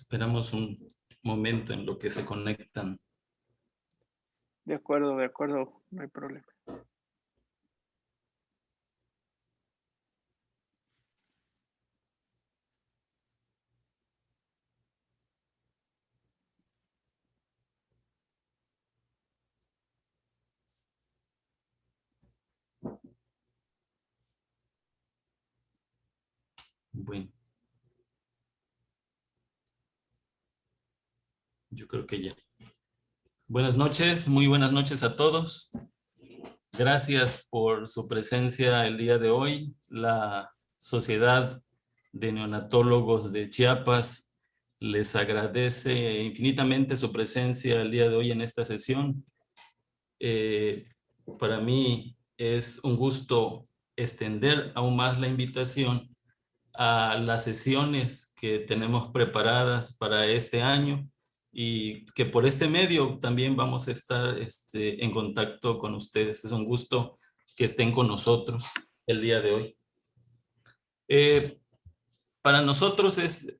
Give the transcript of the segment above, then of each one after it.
Esperamos un momento en lo que se conectan. De acuerdo, no hay problema. Bueno, yo creo que ya. Buenas noches, muy buenas noches a todos. Gracias por su presencia el día de hoy. La Sociedad de Neonatólogos de Chiapas les agradece infinitamente su presencia el día de hoy en esta sesión. Para mí es un gusto extender aún más la invitación a las sesiones que tenemos preparadas para este año y que por este medio también vamos a estar en contacto con ustedes. Es un gusto que estén con nosotros el día de hoy. Para nosotros es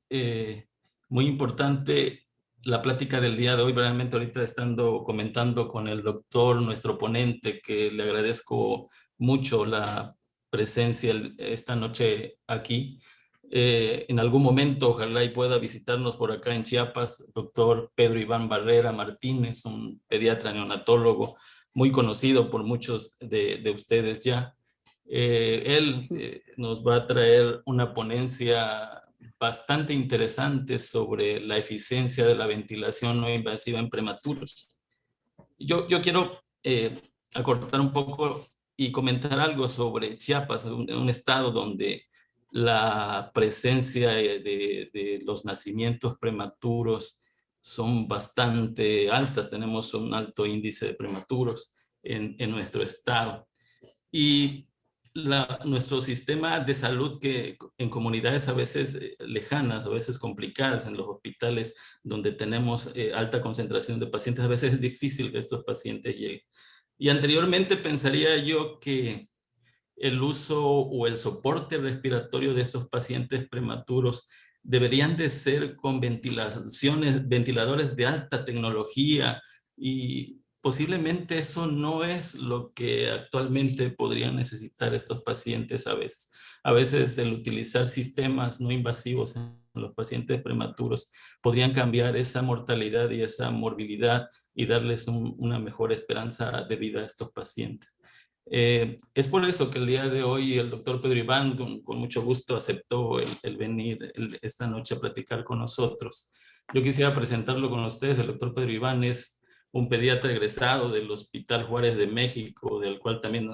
muy importante la plática del día de hoy. Realmente ahorita estando comentando con el doctor, nuestro ponente, que le agradezco mucho la presencia esta noche aquí. En algún momento ojalá y pueda visitarnos por acá en Chiapas, doctor Pedro Iván Barrera Martínez, un pediatra neonatólogo muy conocido por muchos de ustedes ya. Él nos va a traer una ponencia bastante interesante sobre la eficiencia de la ventilación no invasiva en prematuros. Yo quiero acortar un poco y comentar algo sobre Chiapas, un estado donde la presencia de los nacimientos prematuros son bastante altas. Tenemos un alto índice de prematuros en nuestro estado. Y nuestro sistema de salud, que en comunidades a veces lejanas, a veces complicadas, en los hospitales donde tenemos alta concentración de pacientes, a veces es difícil que estos pacientes lleguen. Y anteriormente pensaría yo que el uso o el soporte respiratorio de esos pacientes prematuros deberían de ser con ventiladores de alta tecnología, y posiblemente eso no es lo que actualmente podrían necesitar estos pacientes a veces. A veces el utilizar sistemas no invasivos en los pacientes prematuros podrían cambiar esa mortalidad y esa morbilidad y darles una mejor esperanza de vida a estos pacientes. Es por eso que el día de hoy el doctor Pedro Iván con mucho gusto aceptó el venir esta noche a platicar con nosotros. Yo quisiera presentarlo con ustedes. El doctor Pedro Iván es un pediatra egresado del Hospital Juárez de México, del cual también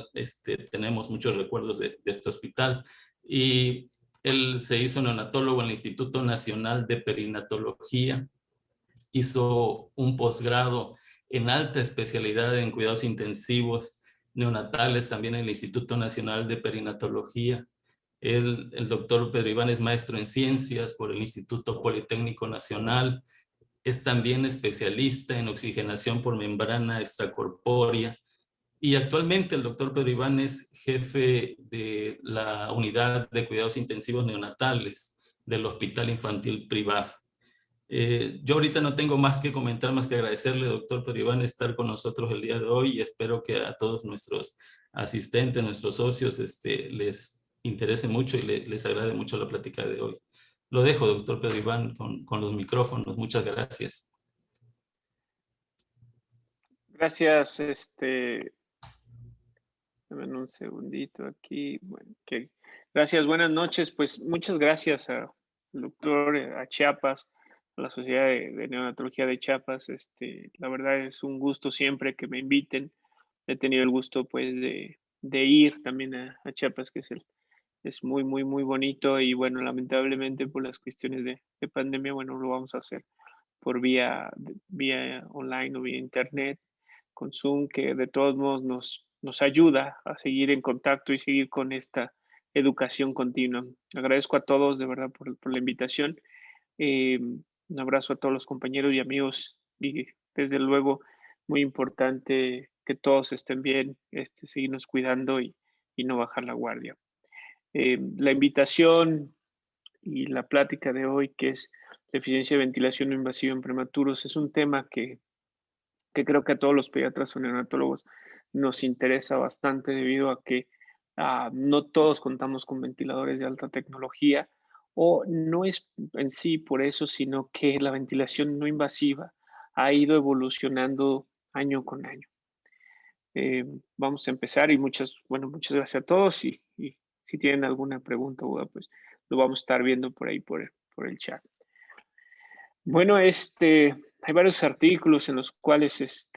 tenemos muchos recuerdos de este hospital. Y él se hizo neonatólogo en el Instituto Nacional de Perinatología. Hizo un posgrado en alta especialidad en cuidados intensivos neonatales, también en el Instituto Nacional de Perinatología. El doctor Pedro Iván es maestro en ciencias por el Instituto Politécnico Nacional. Es también especialista en oxigenación por membrana extracorpórea. Y actualmente el doctor Pedro Iván es jefe de la unidad de cuidados intensivos neonatales del Hospital Infantil Privado. Yo ahorita no tengo más que comentar, más que agradecerle, doctor Pedro Iván, estar con nosotros el día de hoy, y espero que a todos nuestros asistentes, nuestros socios, les interese mucho y les agrade mucho la plática de hoy. Lo dejo, doctor Pedro Iván, con los micrófonos. Muchas gracias. Gracias, dame un segundito aquí. Bueno, gracias, buenas noches. Pues muchas gracias al doctor, a Chiapas, a la Sociedad de Neonatología de Chiapas. La verdad es un gusto siempre que me inviten. He tenido el gusto pues de ir también a Chiapas, que es muy, muy, muy bonito, y bueno, lamentablemente por las cuestiones de pandemia, bueno, lo vamos a hacer por vía online o vía internet, con Zoom, que de todos modos nos ayuda a seguir en contacto y seguir con esta educación continua. Agradezco a todos de verdad por la invitación. Un abrazo a todos los compañeros y amigos, y desde luego muy importante que todos estén bien, seguirnos cuidando y no bajar la guardia. La invitación y la plática de hoy, que es deficiencia de ventilación no invasiva en prematuros, es un tema que creo que a todos los pediatras o neonatólogos nos interesa bastante debido a que no todos contamos con ventiladores de alta tecnología o no es en sí por eso, sino que la ventilación no invasiva ha ido evolucionando año con año. Vamos a empezar y muchas gracias a todos y si tienen alguna pregunta, pues lo vamos a estar viendo por ahí por el chat. Bueno, hay varios artículos en los cuales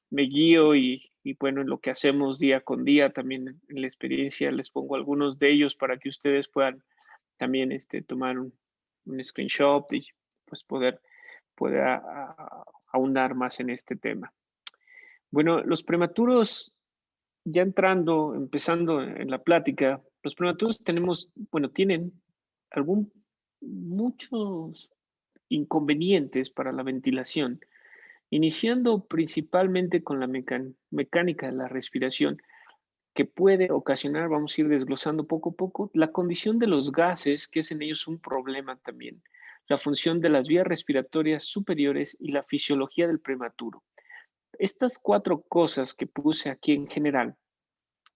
me guío y bueno, en lo que hacemos día con día, también en la experiencia les pongo algunos de ellos para que ustedes puedan también tomar un screenshot y pues poder ahondar más en este tema. Bueno, los prematuros, ya empezando en la plática, los prematuros tienen muchos inconvenientes para la ventilación, iniciando principalmente con la mecánica de la respiración, que puede ocasionar, vamos a ir desglosando poco a poco, la condición de los gases, que es en ellos un problema también, la función de las vías respiratorias superiores y la fisiología del prematuro. Estas 4 cosas que puse aquí en general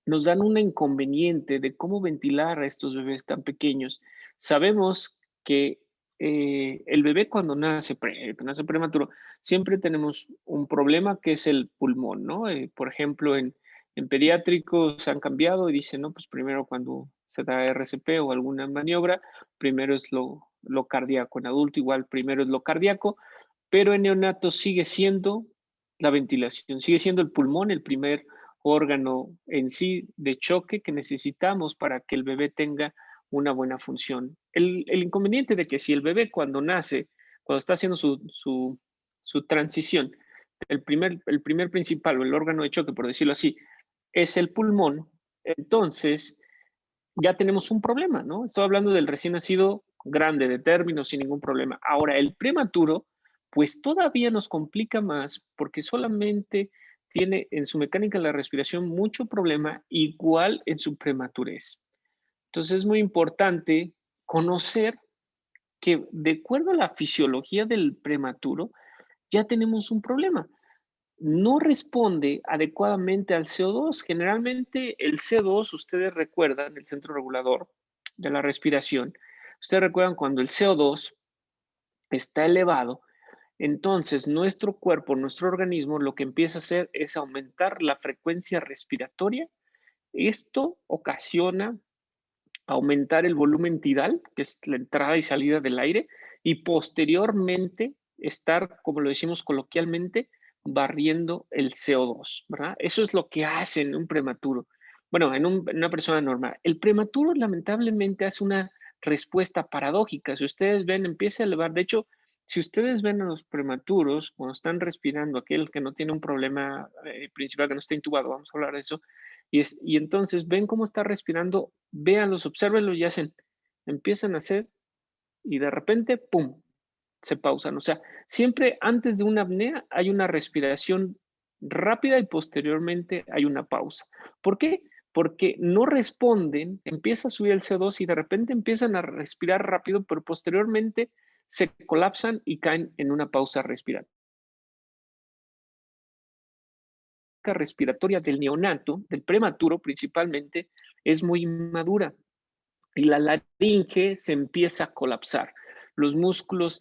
nos dan un inconveniente de cómo ventilar a estos bebés tan pequeños. Sabemos que el bebé cuando nace prematuro, siempre tenemos un problema que es el pulmón, ¿no? Por ejemplo, en pediátricos han cambiado y dicen, no, pues primero cuando se da RCP o alguna maniobra, primero es lo cardíaco. En adulto igual, primero es lo cardíaco, pero en neonatos sigue siendo la ventilación, sigue siendo el pulmón el primer órgano en sí de choque que necesitamos para que el bebé tenga una buena función. El inconveniente de que si el bebé cuando nace, cuando está haciendo su transición, el primer principal o el órgano de choque, por decirlo así, es el pulmón, entonces ya tenemos un problema, ¿no? Estoy hablando del recién nacido grande, de término, sin ningún problema. Ahora, el prematuro, pues todavía nos complica más porque solamente tiene en su mecánica de la respiración mucho problema, igual en su prematurez. Entonces es muy importante conocer que de acuerdo a la fisiología del prematuro, ya tenemos un problema. No responde adecuadamente al CO2. Generalmente el CO2, ustedes recuerdan, el centro regulador de la respiración, ustedes recuerdan cuando el CO2 está elevado, entonces nuestro cuerpo, nuestro organismo, lo que empieza a hacer es aumentar la frecuencia respiratoria. Esto ocasiona aumentar el volumen tidal, que es la entrada y salida del aire, y posteriormente estar, como lo decimos coloquialmente, barriendo el CO2, ¿verdad? Eso es lo que hace en un prematuro. Bueno, en una persona normal. El prematuro lamentablemente hace una respuesta paradójica. Si ustedes ven, empieza a elevar. De hecho, si ustedes ven a los prematuros, cuando están respirando, aquel que no tiene un problema principal, que no está intubado, vamos a hablar de eso, y entonces ven cómo está respirando, véanlos, obsérvenlos y empiezan a hacer y de repente, ¡pum!, se pausan. O sea, siempre antes de una apnea hay una respiración rápida y posteriormente hay una pausa. ¿Por qué? Porque no responden, empieza a subir el CO2 y de repente empiezan a respirar rápido, pero posteriormente se colapsan y caen en una pausa respiratoria. Respiratoria del neonato, del prematuro principalmente, es muy inmadura y la laringe se empieza a colapsar. Los músculos,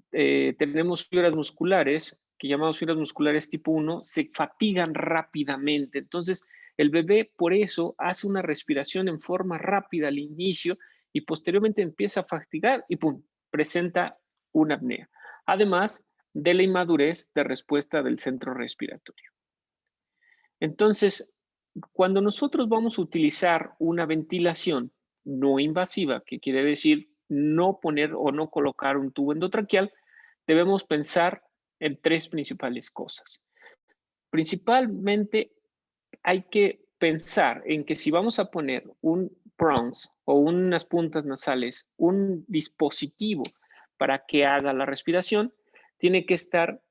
tenemos fibras musculares, que llamamos fibras musculares tipo 1, se fatigan rápidamente. Entonces, el bebé por eso hace una respiración en forma rápida al inicio y posteriormente empieza a fatigar y ¡pum!, presenta una apnea. Además de la inmadurez de respuesta del centro respiratorio. Entonces, cuando nosotros vamos a utilizar una ventilación no invasiva, que quiere decir no poner o no colocar un tubo endotraqueal, debemos pensar en 3 principales cosas. Principalmente hay que pensar en que si vamos a poner un prongs o unas puntas nasales, un dispositivo para que haga la respiración, tiene que estar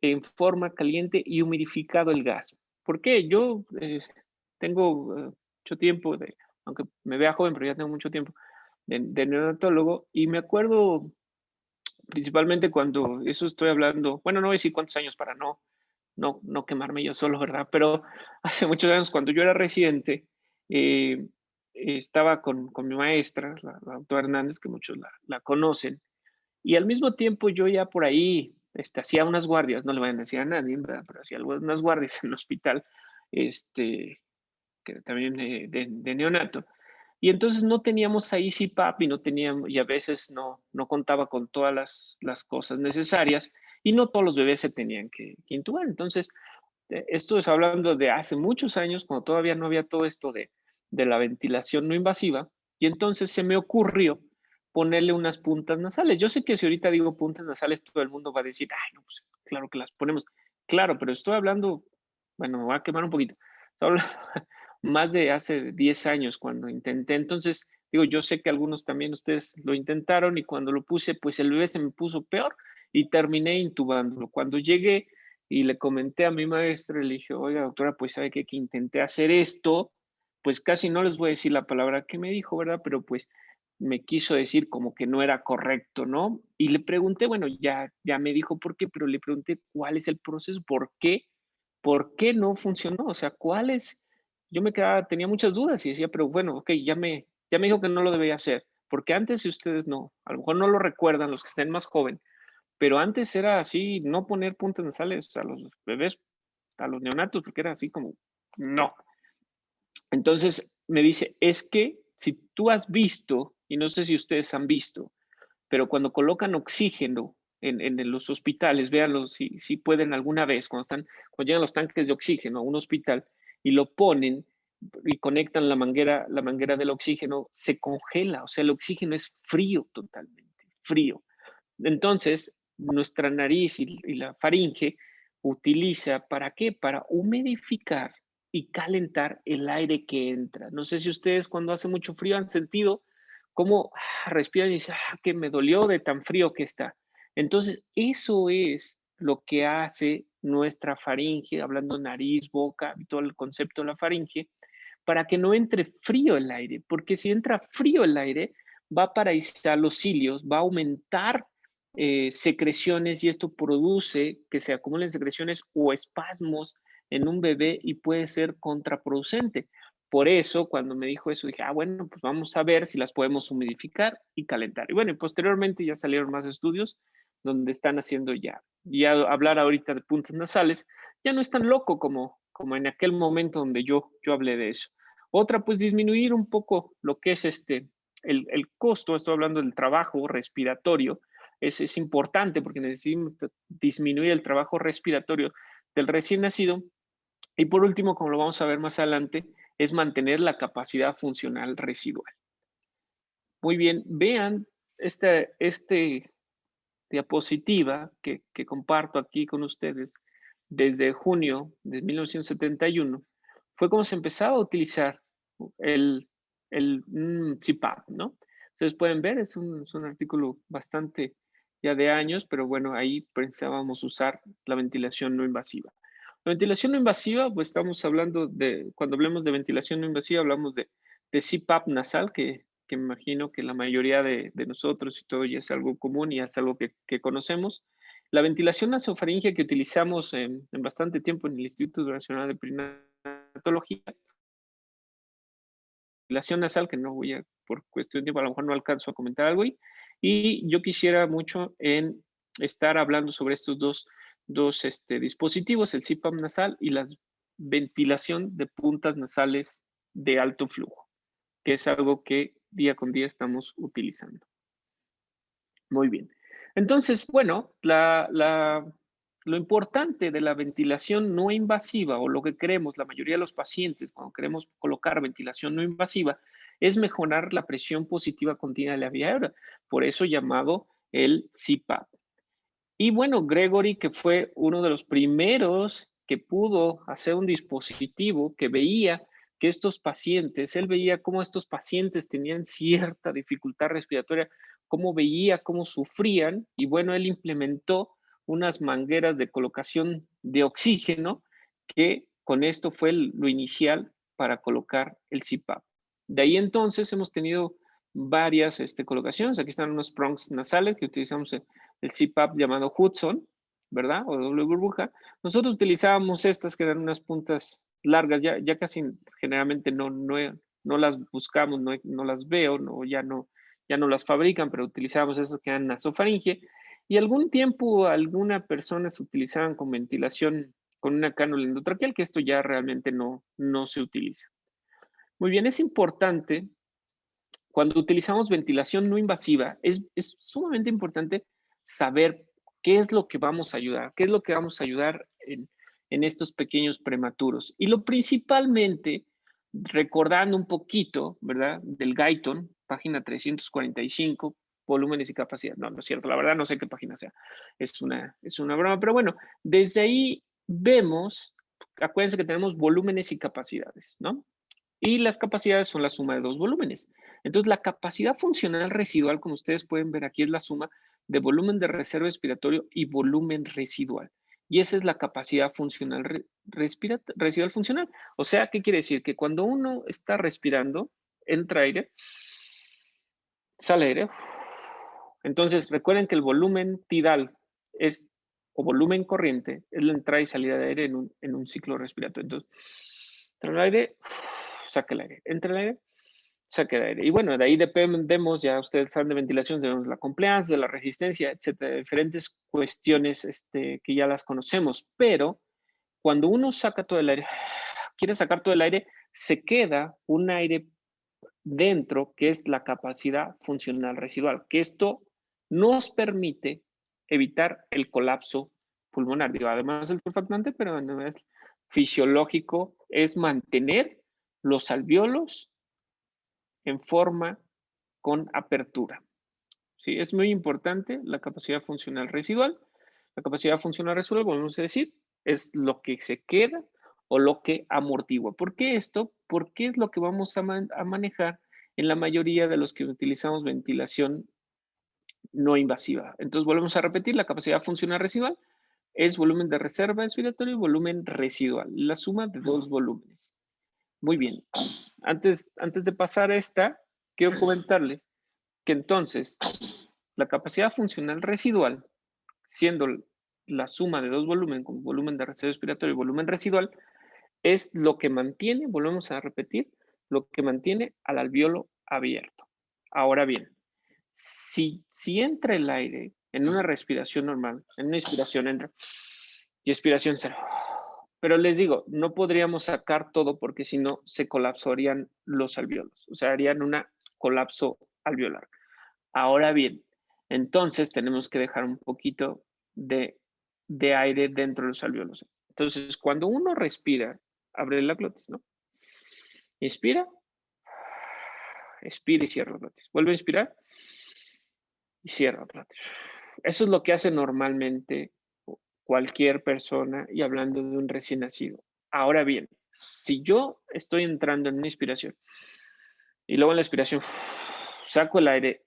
en forma caliente y humidificado el gas. ¿Por qué? Yo tengo mucho tiempo, aunque me vea joven, pero ya tengo mucho tiempo de neonatólogo, y me acuerdo principalmente cuando, eso estoy hablando, bueno, no voy a decir cuántos años para no quemarme yo solo, ¿verdad? Pero hace muchos años, cuando yo era residente, eh, estaba con mi maestra, la doctora Hernández, que muchos la conocen, y al mismo tiempo yo ya por ahí hacía unas guardias, no le vayan a decir a nadie, ¿verdad? Pero hacía unas guardias en el hospital, este, que también de neonato. Y entonces no teníamos ahí CPAP y no teníamos, y a veces no contaba con todas las cosas necesarias y no todos los bebés se tenían que intubar. Entonces, esto es hablando de hace muchos años, cuando todavía no había todo esto de la ventilación no invasiva, y entonces se me ocurrió ponerle unas puntas nasales. Yo sé que si ahorita digo puntas nasales, todo el mundo va a decir, ay, no, pues claro que las ponemos. Claro, pero estoy hablando, bueno, me voy a quemar un poquito. Estoy hablando más de hace 10 años cuando intenté. Entonces, digo, yo sé que algunos también ustedes lo intentaron y cuando lo puse, pues el bebé se me puso peor y terminé intubándolo. Cuando llegué y le comenté a mi maestra, le dije, oiga, doctora, pues sabe que intenté hacer esto, pues casi no les voy a decir la palabra que me dijo, ¿verdad? Pero pues me quiso decir como que no era correcto, ¿no? Y le pregunté, bueno, ya me dijo por qué, pero le pregunté cuál es el proceso, por qué no funcionó, o sea, cuál es, yo me quedaba, tenía muchas dudas y decía, pero bueno, ok, ya me dijo que no lo debía hacer, porque antes si ustedes no, a lo mejor no lo recuerdan los que estén más joven, pero antes era así, no poner puntas nasales a los bebés, a los neonatos, porque era así como, no. Entonces me dice, es que si tú has visto, y no sé si ustedes han visto, pero cuando colocan oxígeno en los hospitales, véanlo si pueden alguna vez, cuando llegan los tanques de oxígeno a un hospital y lo ponen y conectan la manguera del oxígeno, se congela, o sea, el oxígeno es frío totalmente, frío. Entonces, nuestra nariz y la faringe utiliza, ¿para qué? Para humidificar y calentar el aire que entra. No sé si ustedes cuando hace mucho frío han sentido cómo respiran y dicen, que me dolió de tan frío que está. Entonces, eso es lo que hace nuestra faringe, hablando nariz, boca, todo el concepto de la faringe, para que no entre frío el aire, porque si entra frío el aire, va a paralizar los cilios, va a aumentar secreciones y esto produce que se acumulen secreciones o espasmos en un bebé y puede ser contraproducente. Por eso, cuando me dijo eso, dije, bueno, pues vamos a ver si las podemos humidificar y calentar. Y bueno, y posteriormente ya salieron más estudios donde están haciendo ya hablar ahorita de puntas nasales, ya no es tan loco como en aquel momento donde yo hablé de eso. Otra, pues disminuir un poco lo que es el costo, estoy hablando del trabajo respiratorio, es importante porque necesitamos disminuir el trabajo respiratorio del recién nacido. Y por último, como lo vamos a ver más adelante, es mantener la capacidad funcional residual. Muy bien, vean este diapositiva que comparto aquí con ustedes desde junio de 1971, fue como se empezaba a utilizar el CPAP, ¿no? Ustedes pueden ver, es un artículo bastante ya de años, pero bueno, ahí pensábamos usar la ventilación no invasiva. La ventilación no invasiva, pues estamos hablando cuando hablemos de ventilación no invasiva, hablamos de CPAP nasal, que me imagino que la mayoría de nosotros y todo ya es algo común y es algo que conocemos. La ventilación nasofaringea que utilizamos en bastante tiempo en el Instituto Nacional de Perinatología, ventilación nasal, que no voy a, por cuestión de tiempo, a lo mejor no alcanzo a comentar algo ahí, y yo quisiera mucho en estar hablando sobre estos dos dispositivos, el CPAP nasal y la ventilación de puntas nasales de alto flujo, que es algo que día con día estamos utilizando. Muy bien. Entonces, bueno, lo importante de la ventilación no invasiva o lo que queremos, la mayoría de los pacientes, cuando queremos colocar ventilación no invasiva, es mejorar la presión positiva continua de la vía aérea, por eso llamado el CPAP. Y bueno, Gregory, que fue uno de los primeros que pudo hacer un dispositivo que veía que estos pacientes, él veía cómo estos pacientes tenían cierta dificultad respiratoria, cómo veía cómo sufrían, y bueno, él implementó unas mangueras de colocación de oxígeno que con esto fue lo inicial para colocar el CPAP. De ahí entonces hemos tenido varias colocaciones. Aquí están unos prongs nasales que utilizamos el CPAP llamado Hudson, ¿verdad? O doble burbuja. Nosotros utilizábamos estas que eran unas puntas largas, ya casi generalmente no las buscamos, no las veo, ya no las fabrican, pero utilizábamos esas que eran nasofaringe. Y algún tiempo algunas personas utilizaban con ventilación con una cánula endotraqueal, que esto ya realmente no se utiliza. Muy bien, es importante cuando utilizamos ventilación no invasiva, es sumamente importante saber qué es lo que vamos a ayudar, qué es lo que vamos a ayudar en estos pequeños prematuros. Y lo principalmente, recordando un poquito, ¿verdad? Del Guyton, página 345, volúmenes y capacidad. No, no es cierto, la verdad no sé qué página sea. Es una broma, pero bueno, desde ahí vemos, acuérdense que tenemos volúmenes y capacidades, ¿no? Y las capacidades son la suma de dos volúmenes. Entonces, la capacidad funcional residual, como ustedes pueden ver aquí, es la suma de volumen de reserva respiratorio y volumen residual. Y esa es la capacidad funcional residual funcional. O sea, ¿qué quiere decir? Que cuando uno está respirando, entra aire, sale aire. Entonces, recuerden que el volumen tidal o volumen corriente, es la entrada y salida de aire en un ciclo respiratorio. Entonces, entra el aire, saca el aire, entra el aire, saca el aire. Y bueno, de ahí dependemos, ya ustedes saben de ventilación, tenemos la compliance, de la resistencia, etcétera, diferentes cuestiones que ya las conocemos. Pero cuando uno saca todo el aire, quiere sacar todo el aire, se queda un aire dentro, que es la capacidad funcional residual, que esto nos permite evitar el colapso pulmonar. Digo, además del surfactante, pero a nivel fisiológico es mantener los alvéolos en forma con apertura. ¿Sí? Es muy importante la capacidad funcional residual. La capacidad funcional residual, volvemos a decir, es lo que se queda o lo que amortigua. ¿Por qué esto? Porque es lo que vamos a manejar en la mayoría de los que utilizamos ventilación no invasiva. Entonces, volvemos a repetir, la capacidad funcional residual es volumen de reserva respiratorio y volumen residual, la suma de dos volúmenes. Muy bien. Antes de pasar a esta, quiero comentarles que entonces la capacidad funcional residual, siendo la suma de dos volúmenes, como volumen de reserva respiratorio y volumen residual, es lo que mantiene, volvemos a repetir, lo que mantiene al alvéolo abierto. Ahora bien, si entra el aire en una respiración normal, en una inspiración entra y expiración cero. Pero les digo, no podríamos sacar todo porque si no se colapsarían los alvéolos, o sea, harían un colapso alveolar. Ahora bien, entonces tenemos que dejar un poquito de aire dentro de los alvéolos. Entonces, cuando uno respira, abre la glotis, ¿no? Inspira, expira y cierra la glotis. Vuelve a inspirar y cierra la glotis. Eso es lo que hace normalmente cualquier persona y hablando de un recién nacido. Ahora bien, si yo estoy entrando en una inspiración y luego en la expiración saco el aire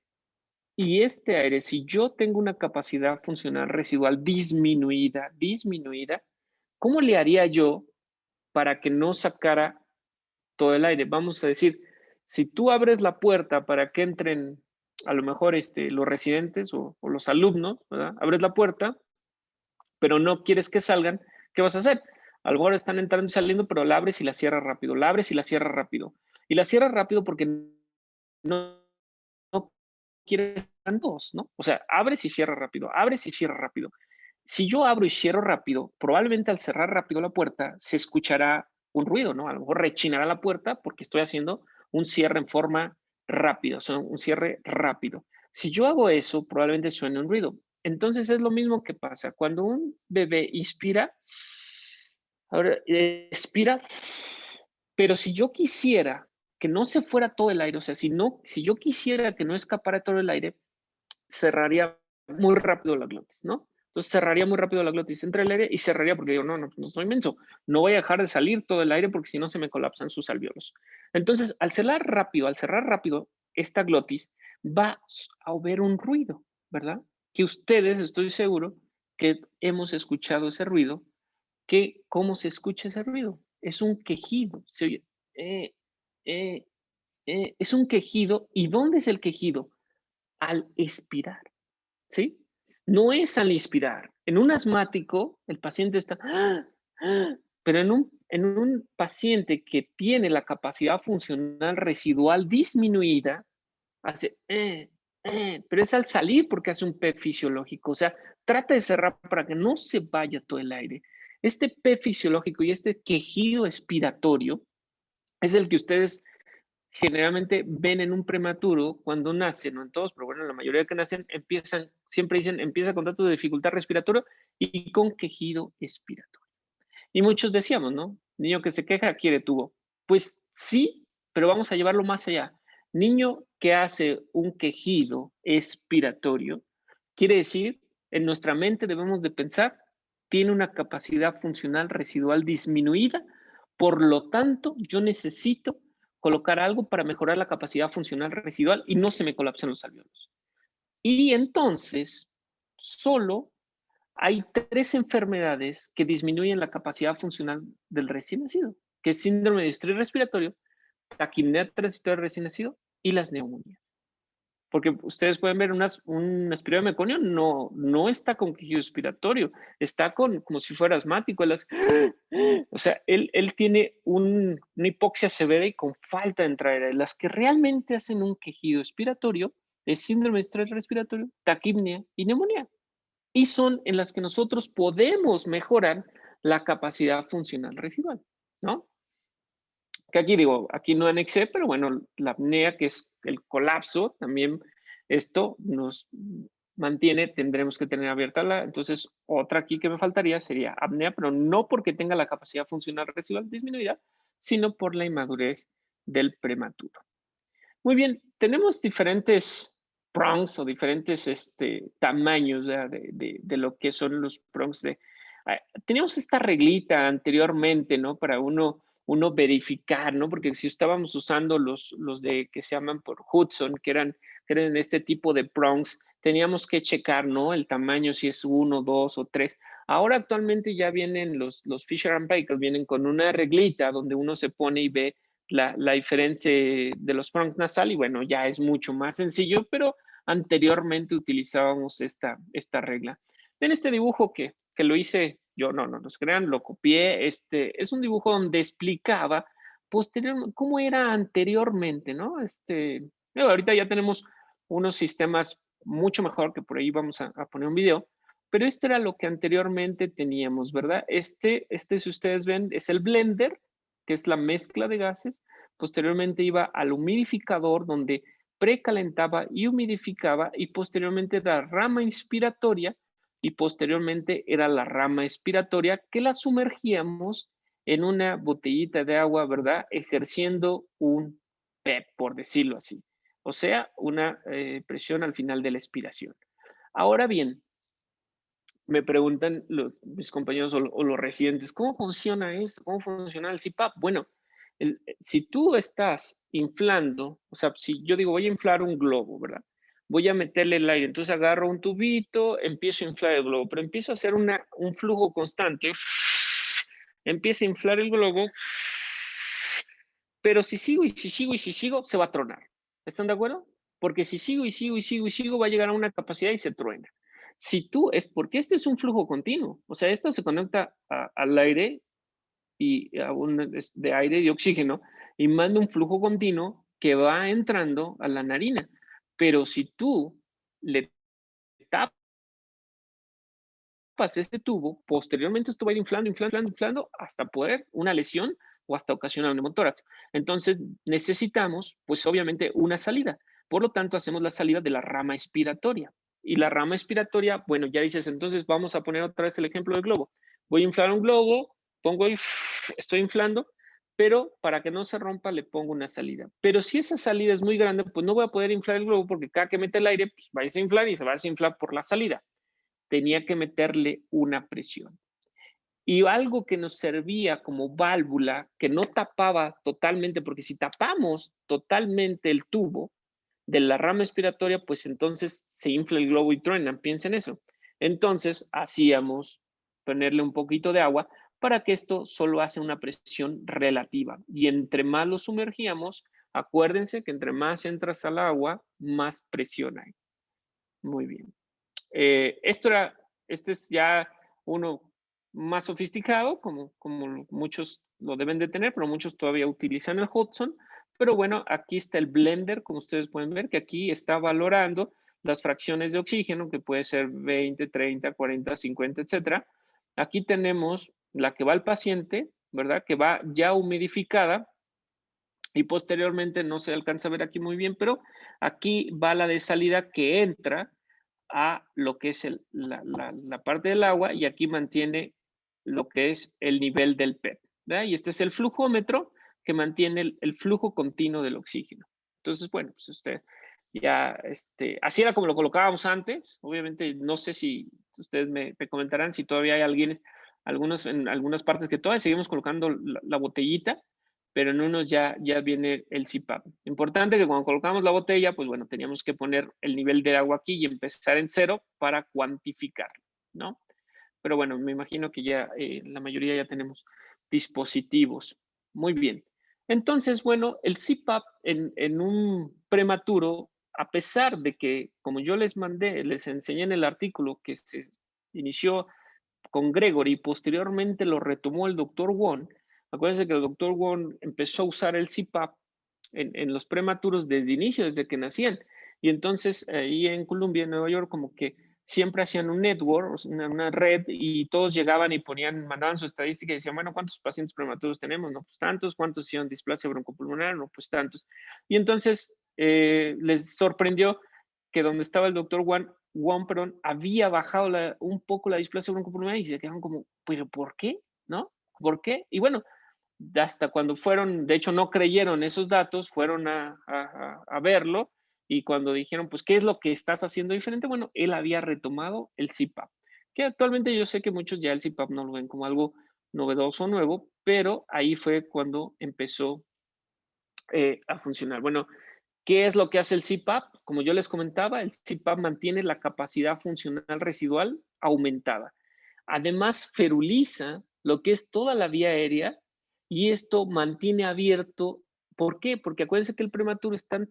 y este aire, si yo tengo una capacidad funcional residual disminuida, ¿cómo le haría yo para que no sacara todo el aire? Vamos a decir, si tú abres la puerta para que entren a lo mejor los residentes o los alumnos, ¿verdad? Abres la puerta, pero no quieres que salgan, ¿qué vas a hacer? A lo mejor están entrando y saliendo, pero la abres y la cierras rápido, la abres y la cierras rápido. Y la cierras rápido porque no quieres dos, ¿no? O sea, abres y cierras rápido, abres y cierras rápido. Si yo abro y cierro rápido, probablemente al cerrar rápido la puerta se escuchará un ruido, ¿no? A lo mejor rechinará la puerta porque estoy haciendo un cierre en forma rápida, o sea, un cierre rápido. Si yo hago eso, probablemente suene un ruido. Entonces es lo mismo que pasa. Cuando un bebé inspira, ahora expira, pero si yo quisiera que no se fuera todo el aire, o sea, si yo quisiera que no escapara todo el aire, cerraría muy rápido la glotis, ¿no? Entonces cerraría muy rápido la glotis, entra el aire y cerraría porque digo, no soy menso, no voy a dejar de salir todo el aire porque si no se me colapsan sus alvéolos. Entonces, al cerrar rápido, esta glotis va a haber un ruido, ¿verdad? Que ustedes, estoy seguro, que hemos escuchado ese ruido, que ¿cómo se escucha ese ruido? Es un quejido, se oye, eh, Es un quejido. ¿Y dónde es el quejido? Al expirar, ¿sí? No es al inspirar. En un asmático, el paciente está, pero en un paciente que tiene la capacidad funcional residual disminuida, hace, pero es al salir porque hace un PEP fisiológico. O sea, trata de cerrar para que no se vaya todo el aire. Este PEP fisiológico y este quejido expiratorio es el que ustedes generalmente ven en un prematuro cuando nacen, no en todos, pero bueno, la mayoría que nacen empiezan, siempre dicen, empieza con datos de dificultad respiratoria y con quejido expiratorio. Y muchos decíamos, ¿no? Niño que se queja quiere tubo. Pues sí, pero vamos a llevarlo más allá. Niño que hace un quejido expiratorio, quiere decir, en nuestra mente debemos de pensar, tiene una capacidad funcional residual disminuida, por lo tanto, yo necesito colocar algo para mejorar la capacidad funcional residual y no se me colapsen los alveolos. Y entonces, solo hay 3 enfermedades que disminuyen la capacidad funcional del recién nacido, que es síndrome de estrés respiratorio, taquipnea transitoria del recién nacido y las neumonías. Porque ustedes pueden ver un aspirado de meconio, no está con quejido expiratorio, está como si fuera asmático. O sea, él tiene una hipoxia severa y con falta de entrada de aire. Las que realmente hacen un quejido expiratorio es síndrome de estrés respiratorio, taquipnea y neumonía. Y son en las que nosotros podemos mejorar la capacidad funcional residual, ¿no? Que aquí digo, aquí no anexé, pero bueno, la apnea, que es el colapso, también esto nos mantiene, tendremos que tener abierta entonces otra aquí que me faltaría sería apnea, pero no porque tenga la capacidad funcional residual disminuida, sino por la inmadurez del prematuro. Muy bien, tenemos diferentes prongs o diferentes tamaños de lo que son los prongs. Teníamos esta reglita anteriormente, ¿no? Para uno verificar, ¿no? Porque si estábamos usando los de que se llaman por Hudson, que eran este tipo de prongs, teníamos que checar, ¿no? El tamaño, si es 1, 2 o 3. Ahora actualmente ya vienen los Fisher and Paykel, vienen con una reglita donde uno se pone y ve la diferencia de los prongs nasal y bueno, ya es mucho más sencillo, pero anteriormente utilizábamos esta regla. En este dibujo que lo hice yo, no nos crean, lo copié, es un dibujo donde explicaba posteriormente cómo era anteriormente, ¿no? Ahorita ya tenemos unos sistemas mucho mejor, que por ahí vamos a poner un video, pero este era lo que anteriormente teníamos, ¿verdad? Si ustedes ven, es el blender, que es la mezcla de gases. Posteriormente iba al humidificador, donde precalentaba y humidificaba, y posteriormente la rama inspiratoria, y posteriormente era la rama expiratoria que la sumergíamos en una botellita de agua, ¿verdad? Ejerciendo un PEP, por decirlo así. O sea, una presión al final de la expiración. Ahora bien, me preguntan mis compañeros o los residentes, ¿cómo funciona esto? ¿Cómo funciona el CPAP? Bueno, si tú estás inflando, o sea, si yo digo voy a inflar un globo, ¿verdad? Voy a meterle el aire, entonces agarro un tubito, empiezo a inflar el globo, pero empiezo a hacer un flujo constante, empiezo a inflar el globo, pero si sigo y si sigo y si sigo, se va a tronar. ¿Están de acuerdo? Porque si sigo y sigo y sigo y sigo, va a llegar a una capacidad y se truena. Si tú es porque este es un flujo continuo, o sea, esto se conecta al aire y de aire y oxígeno y manda un flujo continuo que va entrando a la narina. Pero si tú le tapas este tubo, posteriormente esto va a ir inflando, inflando, inflando hasta poder una lesión o hasta ocasionar un neumotórax. Entonces necesitamos, pues obviamente, una salida. Por lo tanto, hacemos la salida de la rama expiratoria. Y la rama expiratoria, bueno, ya dices, entonces vamos a poner otra vez el ejemplo del globo. Voy a inflar un globo, pongo y estoy inflando, pero para que no se rompa le pongo una salida. Pero si esa salida es muy grande, pues no voy a poder inflar el globo porque cada que mete el aire, pues va a desinflar y se va a desinflar por la salida. Tenía que meterle una presión. Y algo que nos servía como válvula, que no tapaba totalmente, porque si tapamos totalmente el tubo de la rama expiratoria, pues entonces se infla el globo y truena, piensen eso. Entonces hacíamos ponerle un poquito de agua para que esto solo hace una presión relativa. Y entre más lo sumergíamos, Acuérdense que entre más entras al agua, más presión hay. Muy bien. Este es ya uno más sofisticado, como muchos lo deben de tener, pero muchos todavía utilizan el Hudson. Pero bueno, aquí está el blender, como ustedes pueden ver, que aquí está valorando las fracciones de oxígeno, que puede ser 20, 30, 40, 50, etcétera. Aquí tenemos la que va al paciente, ¿verdad? Que va ya humidificada, y posteriormente no se alcanza a ver aquí muy bien, pero aquí va la de salida que entra a lo que es la parte del agua, y aquí mantiene lo que es el nivel del PEP, ¿verdad? Y este es el flujómetro que mantiene el flujo continuo del oxígeno. Entonces, bueno, pues usted ya, así era como lo colocábamos antes. Obviamente, no sé si ustedes me comentarán si todavía hay en algunas partes que todavía seguimos colocando la botellita, pero en unos ya viene el CPAP. Importante que cuando colocamos la botella, pues bueno, teníamos que poner el nivel de agua aquí y empezar en 0 para cuantificar, ¿no? Pero bueno, me imagino que ya la mayoría ya tenemos dispositivos. Muy bien. Entonces, bueno, el CPAP en un prematuro, a pesar de que, como yo les enseñé en el artículo que se inició con Gregory y posteriormente lo retomó el doctor Wong. Acuérdense que el doctor Wong empezó a usar el CPAP en los prematuros desde inicio, desde que nacían. Y entonces ahí en Columbia, en Nueva York, como que siempre hacían un network, una red, y todos llegaban y mandaban su estadística y decían, bueno, ¿cuántos pacientes prematuros tenemos? No, pues tantos. ¿Cuántos hicieron displasia broncopulmonar? No, pues tantos. Y entonces les sorprendió que donde estaba el doctor Wong, perdón, había bajado un poco la displasia broncopulmonar, y se quedaron como, ¿pero por qué? ¿No? ¿Por qué? Y bueno, hasta cuando fueron, de hecho no creyeron esos datos, fueron a verlo, y cuando dijeron, pues, ¿qué es lo que estás haciendo diferente? Bueno, él había retomado el CPAP, que actualmente yo sé que muchos ya el CPAP no lo ven como algo novedoso o nuevo, pero ahí fue cuando empezó a funcionar. Bueno, ¿qué es lo que hace el CPAP? Como yo les comentaba, el CPAP mantiene la capacidad funcional residual aumentada. Además, feruliza lo que es toda la vía aérea, y esto mantiene abierto. ¿Por qué? Porque acuérdense que el prematuro es tan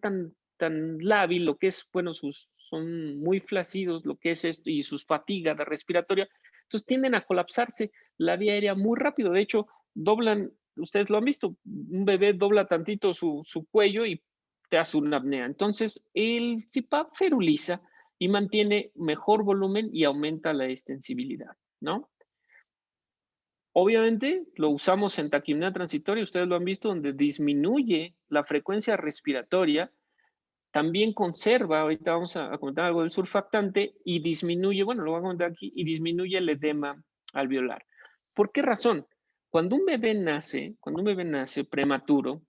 lábil, lo que es, bueno, son muy flácidos, lo que es esto, y sus fatigas respiratoria. Entonces tienden a colapsarse la vía aérea muy rápido. De hecho, doblan, ustedes lo han visto, un bebé dobla tantito su cuello y te hace una apnea. Entonces, el CPAP feruliza y mantiene mejor volumen y aumenta la extensibilidad, ¿no? Obviamente lo usamos en taquipnea transitoria, ustedes lo han visto, donde disminuye la frecuencia respiratoria, también conserva, ahorita vamos a comentar algo del surfactante, y disminuye, bueno, lo voy a comentar aquí, y disminuye el edema alveolar. ¿Por qué razón? Cuando un bebé nace prematuro,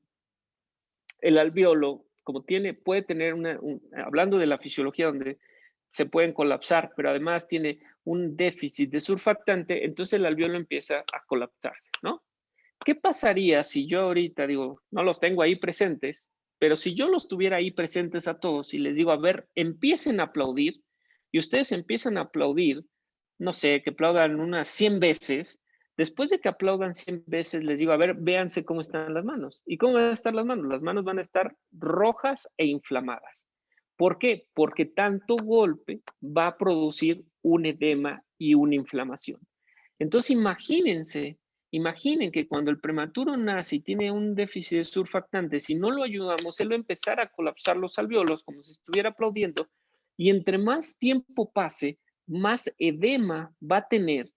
el alveolo, como puede tener hablando de la fisiología donde se pueden colapsar, pero además tiene un déficit de surfactante, entonces el alveolo empieza a colapsarse, ¿no? ¿Qué pasaría si yo ahorita digo, no los tengo ahí presentes, pero si yo los tuviera ahí presentes a todos y les digo, a ver, empiecen a aplaudir, y ustedes empiezan a aplaudir, no sé, que aplaudan unas 100 veces, después de que aplaudan 100 veces, les digo, a ver, véanse cómo están las manos. ¿Y cómo van a estar las manos? Las manos van a estar rojas e inflamadas. ¿Por qué? Porque tanto golpe va a producir un edema y una inflamación. Entonces, imaginen que cuando el prematuro nace y tiene un déficit de surfactante, si no lo ayudamos, él va a empezar a colapsar los alveolos como si estuviera aplaudiendo, y entre más tiempo pase, más edema va a tener,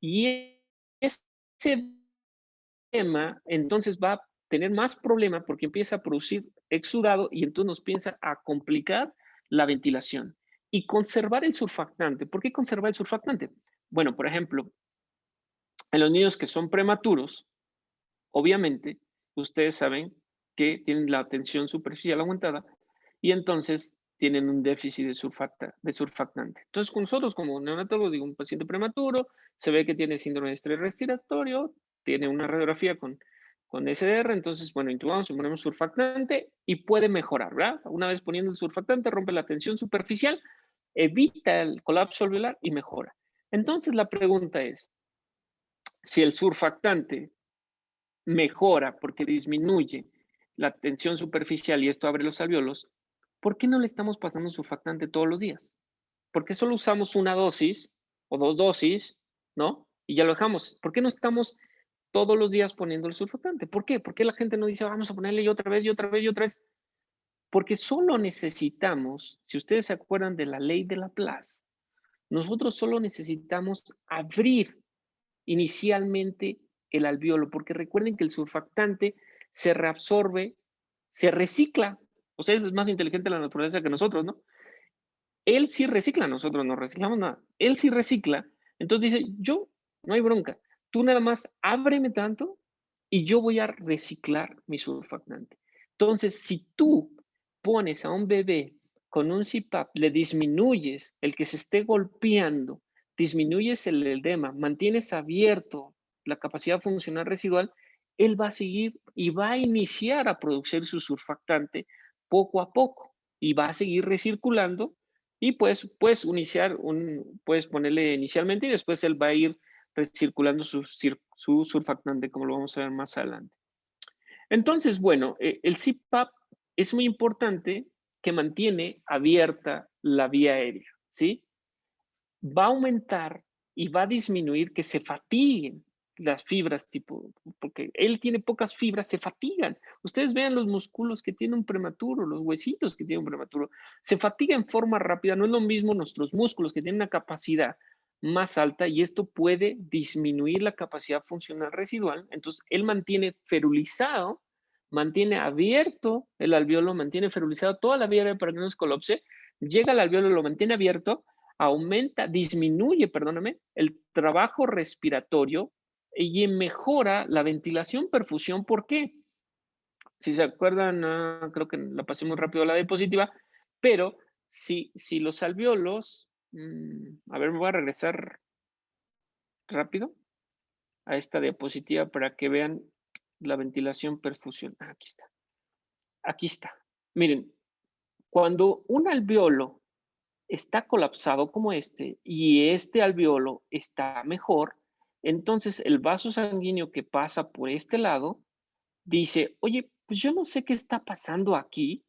y ese edema entonces va a tener más problema porque empieza a producir exudado, y entonces nos empieza a complicar la ventilación y conservar el surfactante. ¿Por qué conservar el surfactante? Bueno, por ejemplo, en los niños que son prematuros, obviamente, ustedes saben que tienen la tensión superficial aumentada, y entonces tienen un déficit de surfactante. Entonces, con nosotros como neonatólogos, digo, un paciente prematuro, se ve que tiene síndrome de estrés respiratorio, tiene una radiografía con SDR, entonces, bueno, intubamos, ponemos surfactante y puede mejorar, ¿verdad? Una vez poniendo el surfactante, rompe la tensión superficial, evita el colapso alveolar y mejora. Entonces, la pregunta es, si el surfactante mejora porque disminuye la tensión superficial y esto abre los alvéolos, ¿por qué no le estamos pasando surfactante todos los días? ¿Por qué solo usamos una dosis o 2 dosis, no? Y ya lo dejamos. ¿Por qué no estamos todos los días poniendo el surfactante? ¿Por qué? ¿Por qué la gente no dice, vamos a ponerle y otra vez, y otra vez, y otra vez? Porque solo necesitamos, si ustedes se acuerdan de la ley de Laplace, nosotros solo necesitamos abrir inicialmente el alvéolo, porque recuerden que el surfactante se reabsorbe, se recicla. O sea, es más inteligente la naturaleza que nosotros, ¿no? Él sí recicla, nosotros no reciclamos nada. Él sí recicla. Entonces dice, yo, no hay bronca. Tú nada más ábreme tanto y yo voy a reciclar mi surfactante. Entonces, si tú pones a un bebé con un CPAP, le disminuyes el que se esté golpeando, disminuyes el edema, mantienes abierto la capacidad funcional residual, él va a seguir y va a iniciar a producir su surfactante poco a poco y va a seguir recirculando y pues puedes ponerle inicialmente y después él va a ir recirculando su surfactante, como lo vamos a ver más adelante. Entonces, bueno, el CPAP es muy importante que mantiene abierta la vía aérea, ¿sí? Va a aumentar y va a disminuir que se fatiguen las fibras, tipo, porque él tiene pocas fibras, se fatigan. Ustedes vean los músculos que tiene un prematuro, los huesitos que tiene un prematuro, se fatiga en forma rápida. No es lo mismo nuestros músculos que tienen una capacidad más alta y esto puede disminuir la capacidad funcional residual. Entonces, él mantiene ferulizado, mantiene abierto el alvéolo, mantiene ferulizado toda la vía aérea para que no se colapse, llega al alvéolo, lo mantiene abierto, disminuye, perdóname, el trabajo respiratorio y mejora la ventilación, perfusión. ¿Por qué? Si se acuerdan, creo que la pasé muy rápido a la diapositiva, pero si los alvéolos, a ver, me voy a regresar rápido a esta diapositiva para que vean la ventilación, perfusión. Aquí está. Aquí está. Miren, cuando un alvéolo está colapsado como este y este alvéolo está mejor, entonces el vaso sanguíneo que pasa por este lado dice, oye, pues yo no sé qué está pasando aquí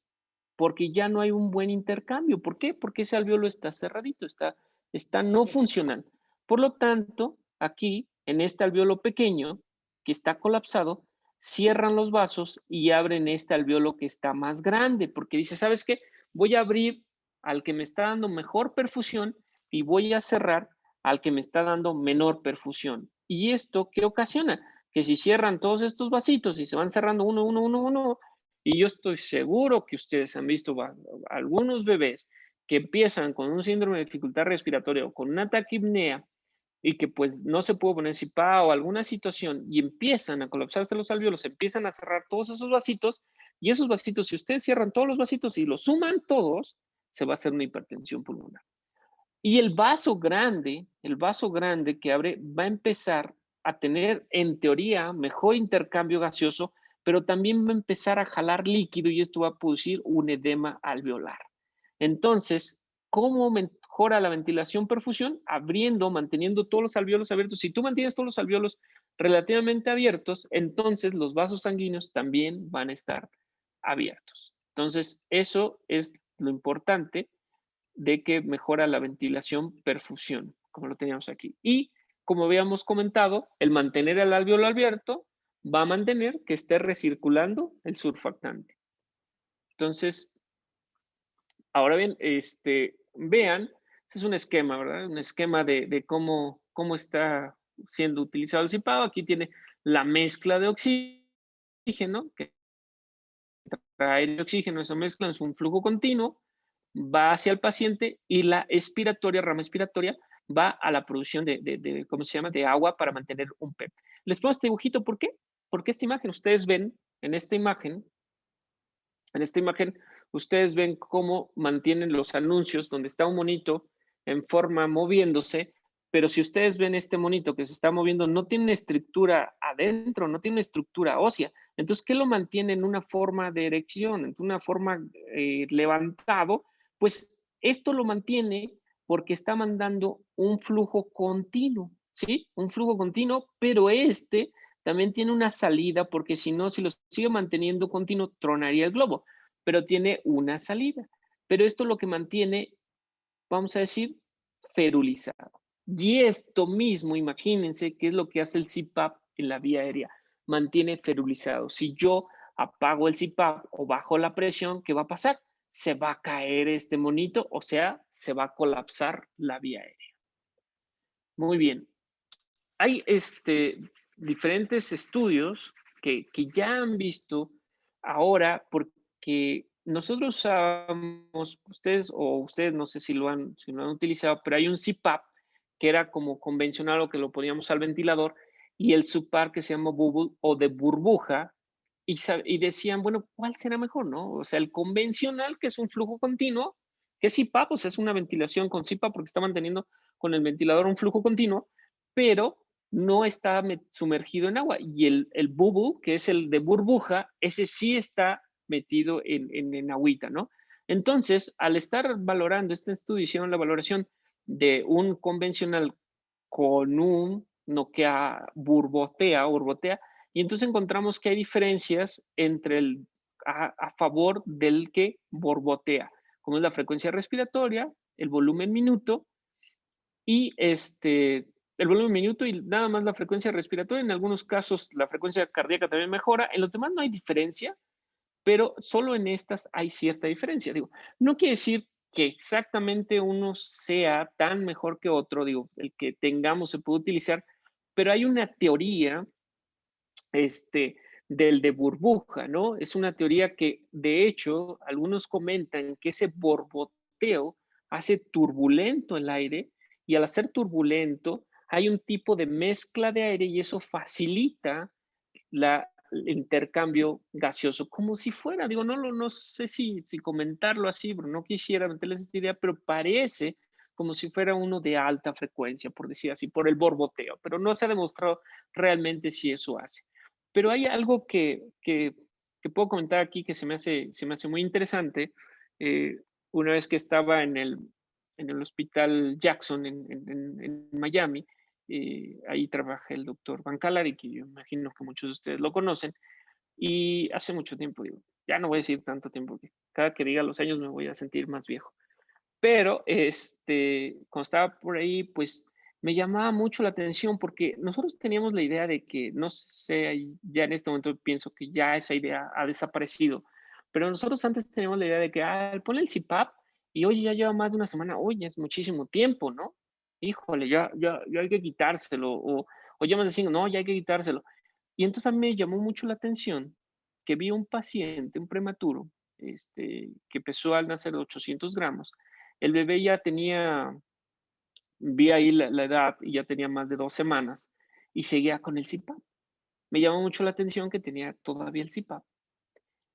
porque ya no hay un buen intercambio. ¿Por qué? Porque ese alvéolo está cerradito, está no funcional. Por lo tanto, aquí, en este alvéolo pequeño que está colapsado, cierran los vasos y abren este alvéolo que está más grande, porque dice, ¿sabes qué? Voy a abrir al que me está dando mejor perfusión y voy a cerrar al que me está dando menor perfusión. ¿Y esto qué ocasiona? Que si cierran todos estos vasitos y se van cerrando uno, y yo estoy seguro que ustedes han visto algunos bebés que empiezan con un síndrome de dificultad respiratoria o con una taquipnea y que pues no se puede poner CPAP o alguna situación y empiezan a colapsarse los alvéolos, empiezan a cerrar todos esos vasitos y esos vasitos, si ustedes cierran todos los vasitos y los suman todos, se va a hacer una hipertensión pulmonar. Y el vaso grande que abre va a empezar a tener, en teoría, mejor intercambio gaseoso, pero también va a empezar a jalar líquido y esto va a producir un edema alveolar. Entonces, ¿cómo mejora la ventilación perfusión? Abriendo, manteniendo todos los alvéolos abiertos. Si tú mantienes todos los alvéolos relativamente abiertos, entonces los vasos sanguíneos también van a estar abiertos. Entonces, eso es lo importante de que mejora la ventilación perfusión, como lo teníamos aquí. Y como habíamos comentado, el mantener el alvéolo abierto va a mantener que esté recirculando el surfactante. Entonces, ahora bien, vean, este es un esquema, ¿verdad? Un esquema de cómo está siendo utilizado el CPAP. Aquí tiene la mezcla de oxígeno, que trae el oxígeno, esa mezcla es un flujo continuo, va hacia el paciente y la rama expiratoria va a la producción ¿cómo se llama?, de agua para mantener un PEP. Les pongo este dibujito, ¿por qué? Porque esta imagen, ustedes ven en esta imagen, ustedes ven cómo mantienen los anuncios donde está un monito en forma moviéndose, pero si ustedes ven este monito que se está moviendo, no tiene una estructura adentro, no tiene una estructura ósea. Entonces, ¿qué lo mantiene en una forma de erección, en una forma levantado? Pues esto lo mantiene porque está mandando un flujo continuo, ¿sí? Un flujo continuo, pero también tiene una salida, porque si no, si lo sigue manteniendo continuo, tronaría el globo, pero tiene una salida. Pero esto lo que mantiene, vamos a decir, ferulizado. Y esto mismo, imagínense, qué es lo que hace el CPAP en la vía aérea. Mantiene ferulizado. Si yo apago el CPAP o bajo la presión, ¿qué va a pasar? Se va a caer este monito, o sea, se va a colapsar la vía aérea. Muy bien. Hay diferentes estudios que ya han visto ahora, porque nosotros usamos, ustedes no sé si lo han utilizado, pero hay un CPAP que era como convencional o que lo poníamos al ventilador, y el SUPAR que se llama bubble o de burbuja, y decían, bueno, ¿cuál será mejor, no? O sea, el convencional, que es un flujo continuo, que es CPAP, o sea, es una ventilación con CPAP porque está manteniendo con el ventilador un flujo continuo, pero no está sumergido en agua. Y el bubble, que es el de burbuja, ese sí está metido en agüita, ¿no? Entonces, al estar valorando esta estudio, hicieron la valoración de un convencional con un Nokia borbotea, y entonces encontramos que hay diferencias entre a favor del que borbotea, como es la frecuencia respiratoria, el volumen minuto y el volumen minuto y nada más la frecuencia respiratoria. En algunos casos la frecuencia cardíaca también mejora. En los demás no hay diferencia, pero solo en estas hay cierta diferencia. Digo, no quiere decir que exactamente uno sea tan mejor que otro, digo, el que tengamos se puede utilizar, pero hay una teoría este, del de burbuja, ¿no? Es una teoría que, de hecho, algunos comentan que ese borboteo hace turbulento el aire y al hacer turbulento hay un tipo de mezcla de aire y eso facilita el intercambio gaseoso, como si fuera, digo, no sé si comentarlo así, pero no quisiera meterles esta idea, pero parece como si fuera uno de alta frecuencia, por decir así, por el borboteo, pero no se ha demostrado realmente si eso hace. Pero hay algo que puedo comentar aquí que se me hace muy interesante. Eh, una vez que estaba en el hospital Jackson en Miami, ahí trabaja el doctor Bancalari, que yo imagino que muchos de ustedes lo conocen, y hace mucho tiempo, digo, ya no voy a decir tanto tiempo, que cada que diga los años me voy a sentir más viejo. Pero, cuando estaba por ahí, pues, me llamaba mucho la atención porque nosotros teníamos la idea de que, no sé, ya en este momento pienso que ya esa idea ha desaparecido, pero nosotros antes teníamos la idea de que, ponle el CPAP y, oye, ya lleva más de una semana, oye, es muchísimo tiempo, ¿no? Híjole, ya hay que quitárselo, o llamas diciendo, no, ya hay que quitárselo. Y entonces a mí me llamó mucho la atención que vi un paciente, un prematuro, que pesó al nacer 800 gramos. El bebé ya tenía, vi ahí la edad y ya tenía más de 2 semanas y seguía con el CPAP. Me llamó mucho la atención que tenía todavía el CPAP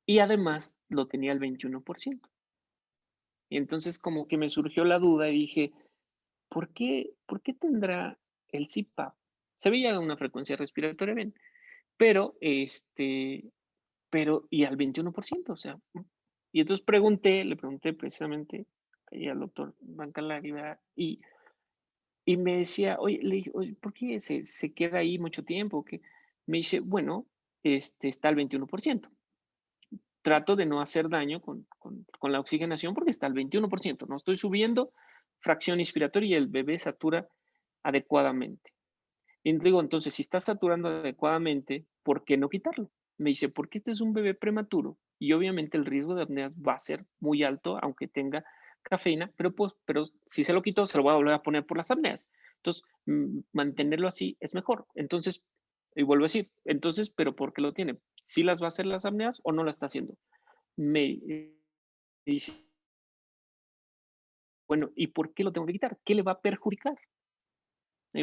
y además lo tenía al 21%. Y entonces como que me surgió la duda y dije, ¿por qué tendrá el CPAP? Se veía una frecuencia respiratoria bien, pero y al 21%, o sea, y entonces le pregunté precisamente ahí al doctor Bancalari, ¿verdad? Y me decía, oye, le dije, oye, ¿por qué se queda ahí mucho tiempo? Que me dice, bueno, está al 21%. Trato de no hacer daño con la oxigenación porque está al 21%. No estoy subiendo fracción inspiratoria y el bebé satura adecuadamente. Y digo, entonces, si está saturando adecuadamente, ¿por qué no quitarlo? Me dice, porque este es un bebé prematuro y obviamente el riesgo de apneas va a ser muy alto, aunque tenga cafeína, pero si se lo quito, se lo voy a volver a poner por las apneas. Entonces, mantenerlo así es mejor. Entonces, y vuelvo a decir, entonces, ¿pero por qué lo tiene? ¿Sí las va a hacer las apneas o no las está haciendo? Me dice, bueno, ¿y por qué lo tengo que quitar? ¿Qué le va a perjudicar?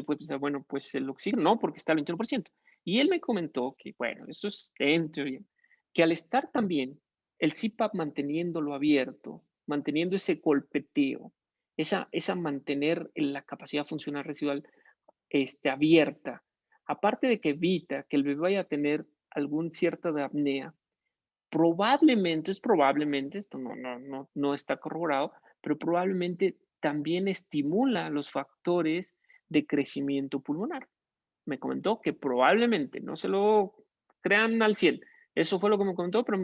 Pues, bueno, pues el oxígeno no, porque está al 21%. Y él me comentó que, bueno, eso es en teoría, que al estar también el CPAP manteniéndolo abierto, manteniendo ese golpeteo, esa mantener la capacidad funcional residual abierta, aparte de que evita que el bebé vaya a tener algún cierta de apnea, probablemente, esto no está corroborado, pero probablemente también estimula los factores de crecimiento pulmonar. me comentó que probablemente, no se lo crean al 100, eso fue lo que me comentó, pero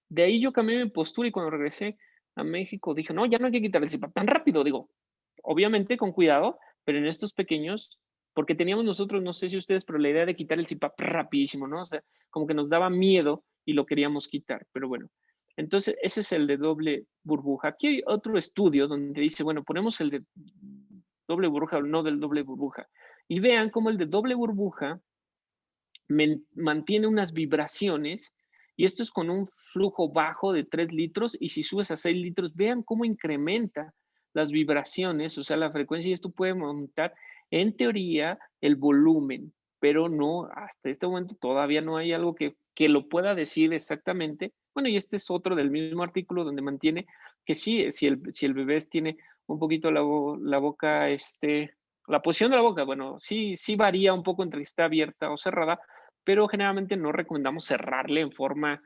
de ahí yo cambié mi postura y cuando regresé a México dije, no, ya no hay que quitar el CPAP tan rápido, digo, obviamente con cuidado, pero en estos pequeños, porque teníamos nosotros, no sé si ustedes, pero la idea de quitar el CPAP rapidísimo, ¿no? O sea, como que nos daba miedo y lo queríamos quitar, pero bueno. Entonces, ese es el de doble burbuja. Aquí hay otro estudio donde dice, bueno, ponemos el de doble burbuja o no del doble burbuja. Y vean cómo el de doble burbuja mantiene unas vibraciones y esto es con un flujo bajo de 3 litros y si subes a 6 litros, vean cómo incrementa las vibraciones, o sea, la frecuencia y esto puede aumentar en teoría el volumen, pero no, hasta este momento todavía no hay algo que lo pueda decir exactamente. Bueno, y este es otro del mismo artículo donde mantiene que sí, si el bebé tiene un poquito la boca, la posición de la boca, bueno, sí, sí varía un poco entre que está abierta o cerrada, pero generalmente no recomendamos cerrarle en forma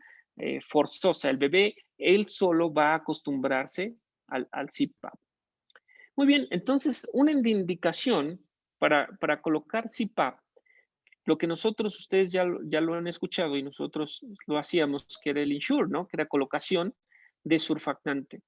forzosa. El bebé, él solo va a acostumbrarse al CPAP. Muy bien, entonces una indicación para colocar CPAP, lo que nosotros, ustedes ya lo han escuchado y nosotros lo hacíamos, que era el Ensure, ¿no? Que era colocación de surfactante.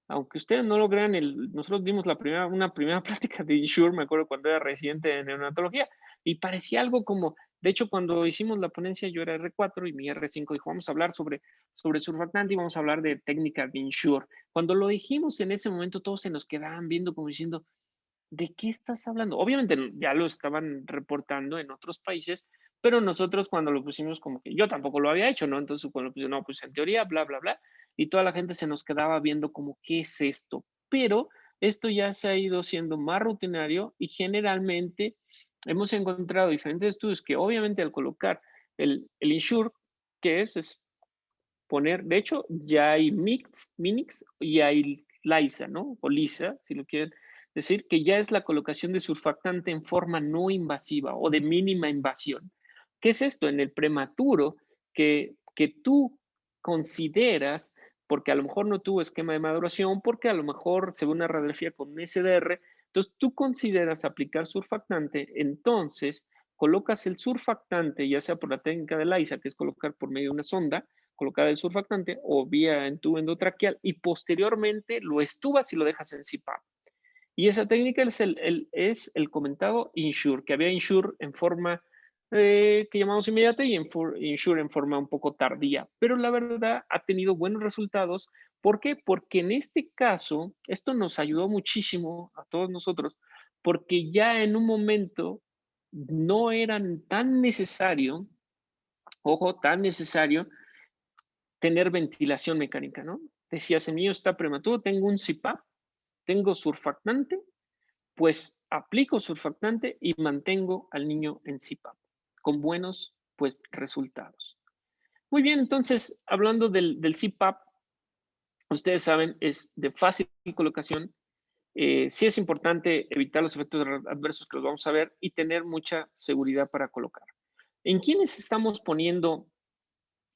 Aunque ustedes no lo crean, nosotros dimos una primera práctica de Ensure, me acuerdo cuando era residente de neonatología, y parecía algo como, de hecho, cuando hicimos la ponencia, yo era R4 y mi R5 dijo, vamos a hablar sobre surfactante y vamos a hablar de técnica de Ensure. Cuando lo dijimos en ese momento, todos se nos quedaban viendo como diciendo, ¿de qué estás hablando? Obviamente ya lo estaban reportando en otros países, pero nosotros cuando lo pusimos como que yo tampoco lo había hecho, ¿no? Entonces cuando lo pusimos, no, pues en teoría, bla, bla, bla, y toda la gente se nos quedaba viendo como, ¿qué es esto? Pero esto ya se ha ido siendo más rutinario y generalmente hemos encontrado diferentes estudios que obviamente al colocar el Ensure, que es poner, de hecho, ya hay Minix y hay LISA, ¿no? O LISA, si lo quieren decir, que ya es la colocación de surfactante en forma no invasiva o de mínima invasión. ¿Qué es esto? En el prematuro, que tú consideras, porque a lo mejor no tuvo esquema de maduración, porque a lo mejor, según una radiografía con un SDR, entonces tú consideras aplicar surfactante, entonces colocas el surfactante, ya sea por la técnica de LISA, que es colocar por medio de una sonda, colocar el surfactante o vía en tu endotraqueal y posteriormente lo estubas y lo dejas en CPAP. Y esa técnica es el comentado Ensure, que había Ensure en forma que llamamos inmediata y Ensure en forma un poco tardía. Pero la verdad ha tenido buenos resultados. ¿Por qué? Porque en este caso, esto nos ayudó muchísimo a todos nosotros, porque ya en un momento no era tan necesario, ojo, tan necesario tener ventilación mecánica, ¿no? Decías, el niño está prematuro, tengo un CPAP, tengo surfactante, pues aplico surfactante y mantengo al niño en CPAP con buenos pues resultados. Muy bien, entonces hablando del CPAP, ustedes saben, es de fácil colocación. Sí es importante evitar los efectos adversos que los vamos a ver y tener mucha seguridad para colocar. ¿En quiénes estamos poniendo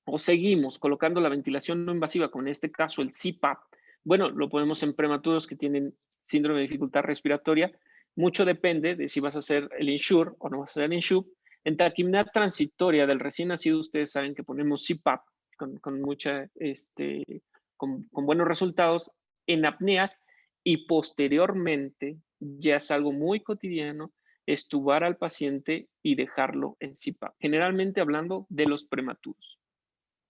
o seguimos colocando la ventilación no invasiva, como en este caso el CPAP? Bueno, lo ponemos en prematuros que tienen síndrome de dificultad respiratoria. Mucho depende de si vas a hacer el Ensure o no vas a hacer el Ensure. En taquimia transitoria del recién nacido, ustedes saben que ponemos CPAP con mucha, con buenos resultados en apneas y posteriormente, ya es algo muy cotidiano, estubar al paciente y dejarlo en CPAP. Generalmente hablando de los prematuros.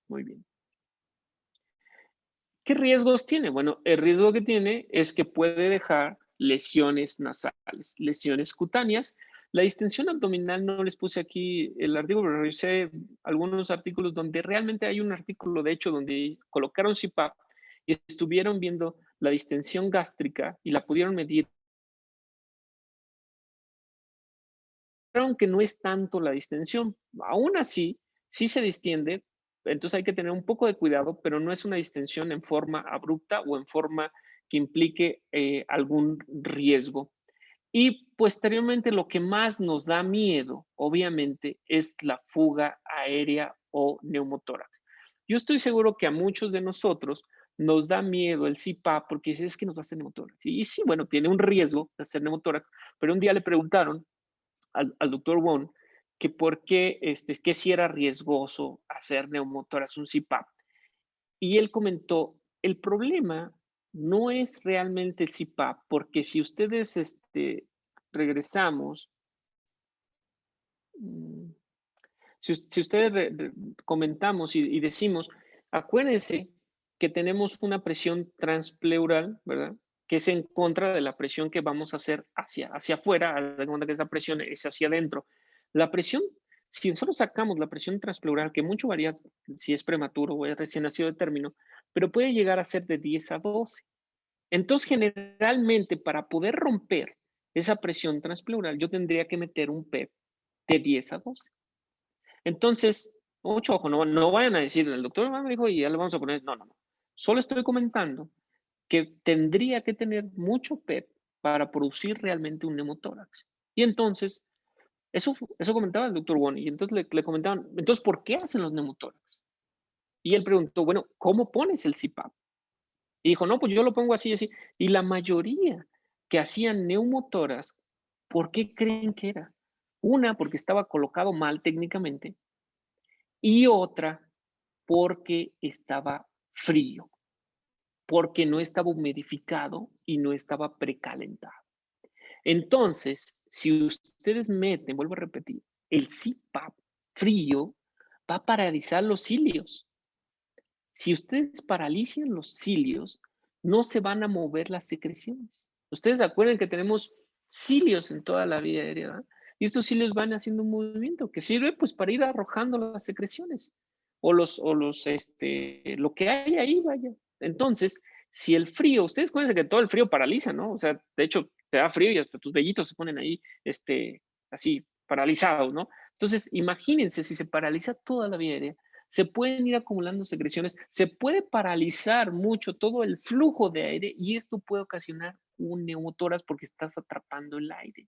Muy bien. ¿Qué riesgos tiene? Bueno, el riesgo que tiene es que puede dejar lesiones nasales, lesiones cutáneas. La distensión abdominal no les puse aquí el artículo, pero revisé algunos artículos donde realmente hay un artículo, de hecho, donde colocaron CPAP y estuvieron viendo la distensión gástrica y la pudieron medir. Aunque no es tanto la distensión, aún así, sí se distiende, entonces hay que tener un poco de cuidado, pero no es una distensión en forma abrupta o en forma que implique algún riesgo. Y posteriormente lo que más nos da miedo, obviamente, es la fuga aérea o neumotórax. Yo estoy seguro que a muchos de nosotros nos da miedo el CPAP porque dice, es que nos va a hacer neumotórax. Y sí, bueno, tiene un riesgo de hacer neumotórax, pero un día le preguntaron al doctor Wong que por qué, que si era riesgoso hacer neumotórax, un CPAP. Y él comentó, el problema no es realmente el CPAP, porque si ustedes regresamos, mm, si ustedes comentamos y decimos, acuérdense que tenemos una presión transpleural, ¿verdad? Que es en contra de la presión que vamos a hacer hacia afuera, haz de cuenta que esa presión es hacia adentro. La presión, si nosotros sacamos la presión transpleural, que mucho varía si es prematuro o es recién nacido de término, pero puede llegar a ser de 10 a 12. Entonces, generalmente, para poder romper esa presión transpleural, yo tendría que meter un PEP de 10 a 12. Entonces, mucho ojo, no vayan a decir, el doctor me dijo y ya le vamos a poner, no. Solo estoy comentando que tendría que tener mucho PEP para producir realmente un neumotórax. Y entonces, eso comentaba el doctor Won, y entonces le comentaban, entonces, ¿por qué hacen los neumotórax? Y él preguntó, bueno, ¿cómo pones el CPAP? Y dijo, no, pues yo lo pongo así, así. Y la mayoría que hacían neumotórax, ¿por qué creen que era? Una, porque estaba colocado mal técnicamente, y otra porque estaba frío, porque no estaba humidificado y no estaba precalentado. Entonces, si ustedes meten, vuelvo a repetir, el CPAP frío, va a paralizar los cilios. Si ustedes paralizan los cilios, no se van a mover las secreciones. Ustedes se acuerdan que tenemos cilios en toda la vía aérea, ¿verdad? Y estos cilios van haciendo un movimiento que sirve pues para ir arrojando las secreciones lo que hay ahí, vaya. Entonces, si el frío, ustedes acuérdense que todo el frío paraliza, ¿no? O sea, de hecho, te da frío y hasta tus vellitos se ponen ahí, así, paralizados, ¿no? Entonces, imagínense si se paraliza toda la vía aérea, se pueden ir acumulando secreciones, se puede paralizar mucho todo el flujo de aire y esto puede ocasionar un neumotórax porque estás atrapando el aire.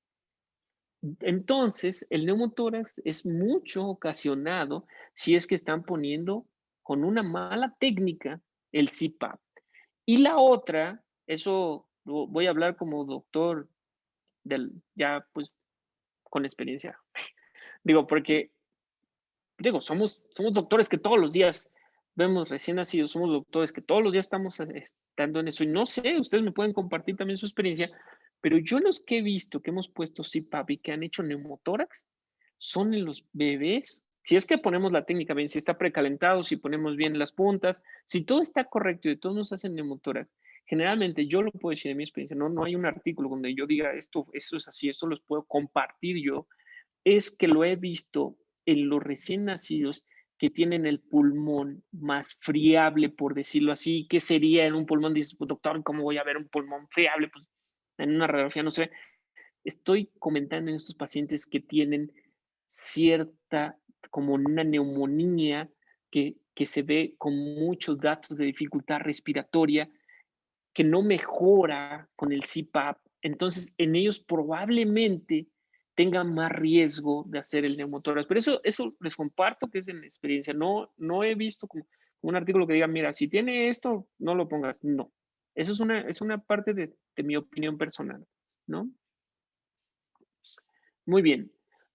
Entonces, el neumotórax es mucho ocasionado si es que están poniendo con una mala técnica el CPAP. Y la otra, eso voy a hablar como doctor ya pues con experiencia. Digo, porque somos doctores que todos los días vemos recién nacidos, somos doctores que todos los días estamos estando en eso. Y no sé, ustedes me pueden compartir también su experiencia, pero yo los que he visto que hemos puesto CPAP y que han hecho neumotórax son en los bebés. Si es que ponemos la técnica bien, si está precalentado, si ponemos bien las puntas, si todo está correcto y todos nos hacen neumotórax, generalmente yo lo puedo decir de mi experiencia, no hay un artículo donde yo diga esto es así, esto los puedo compartir yo, es que lo he visto en los recién nacidos que tienen el pulmón más friable, por decirlo así. ¿Qué sería en un pulmón? Dices, pues, doctor, ¿cómo voy a ver un pulmón friable? Pues en una radiografía no se ve. Estoy comentando en estos pacientes que tienen cierta, como una neumonía, que se ve con muchos datos de dificultad respiratoria, que no mejora con el CPAP. Entonces, en ellos probablemente tengan más riesgo de hacer el neumotórax. Pero eso les comparto que es en la experiencia. No he visto como un artículo que diga, mira, si tiene esto, no lo pongas. No. Eso es una parte de mi opinión personal, ¿no? Muy bien.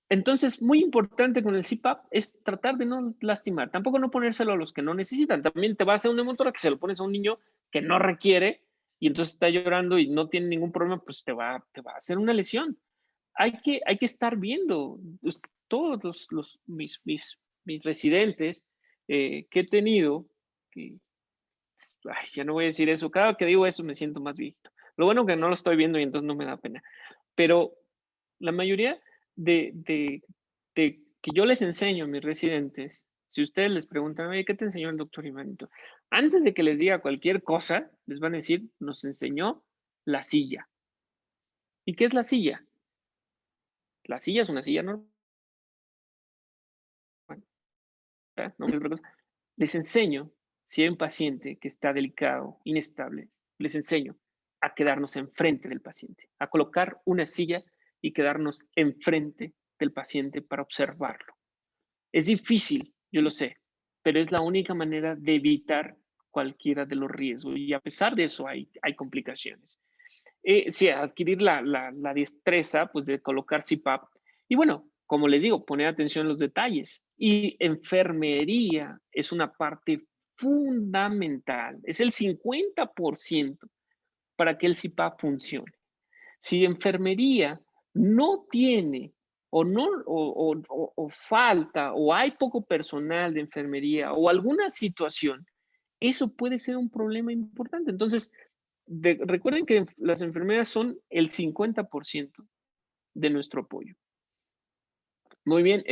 Entonces, muy importante con el CPAP es tratar de no lastimar. Tampoco no ponérselo a los que no necesitan. También te va a hacer un neumotórax que se lo pones a un niño que no requiere y entonces está llorando y no tiene ningún problema, pues te va a hacer una lesión. Hay que estar viendo todos mis residentes que he tenido, que, ya no voy a decir eso, cada que digo eso me siento más viejito. Lo bueno que no lo estoy viendo y entonces no me da pena. Pero la mayoría de que yo les enseño a mis residentes, si ustedes les preguntan, oye, ¿qué te enseñó el doctor Ivanito? Antes de que les diga cualquier cosa, les van a decir, nos enseñó la silla. ¿Y qué es la silla? La silla es una silla normal. No es otra cosa. Les enseño, si hay un paciente que está delicado, inestable, les enseño a quedarnos enfrente del paciente, a colocar una silla y quedarnos enfrente del paciente para observarlo. Es difícil, yo lo sé, pero es la única manera de evitar cualquiera de los riesgos y a pesar de eso hay complicaciones. Sí, adquirir la destreza pues, de colocar CPAP y bueno, como les digo, poner atención en los detalles. Y enfermería es una parte fundamental, es el 50% para que el CPAP funcione. Si enfermería no tiene o no o falta o hay poco personal de enfermería o alguna situación, eso puede ser un problema importante. Entonces, recuerden que las enfermeras son el 50% de nuestro apoyo. Muy bien,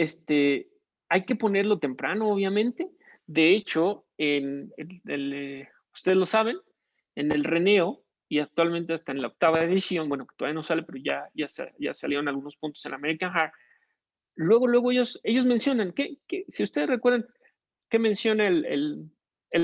hay que ponerlo temprano, obviamente. De hecho, ustedes lo saben, en el RENEO y actualmente hasta en la 8ª edición, bueno, que todavía no sale, pero ya salieron algunos puntos en American Heart. Luego ellos mencionan, si ustedes recuerdan, ¿qué menciona el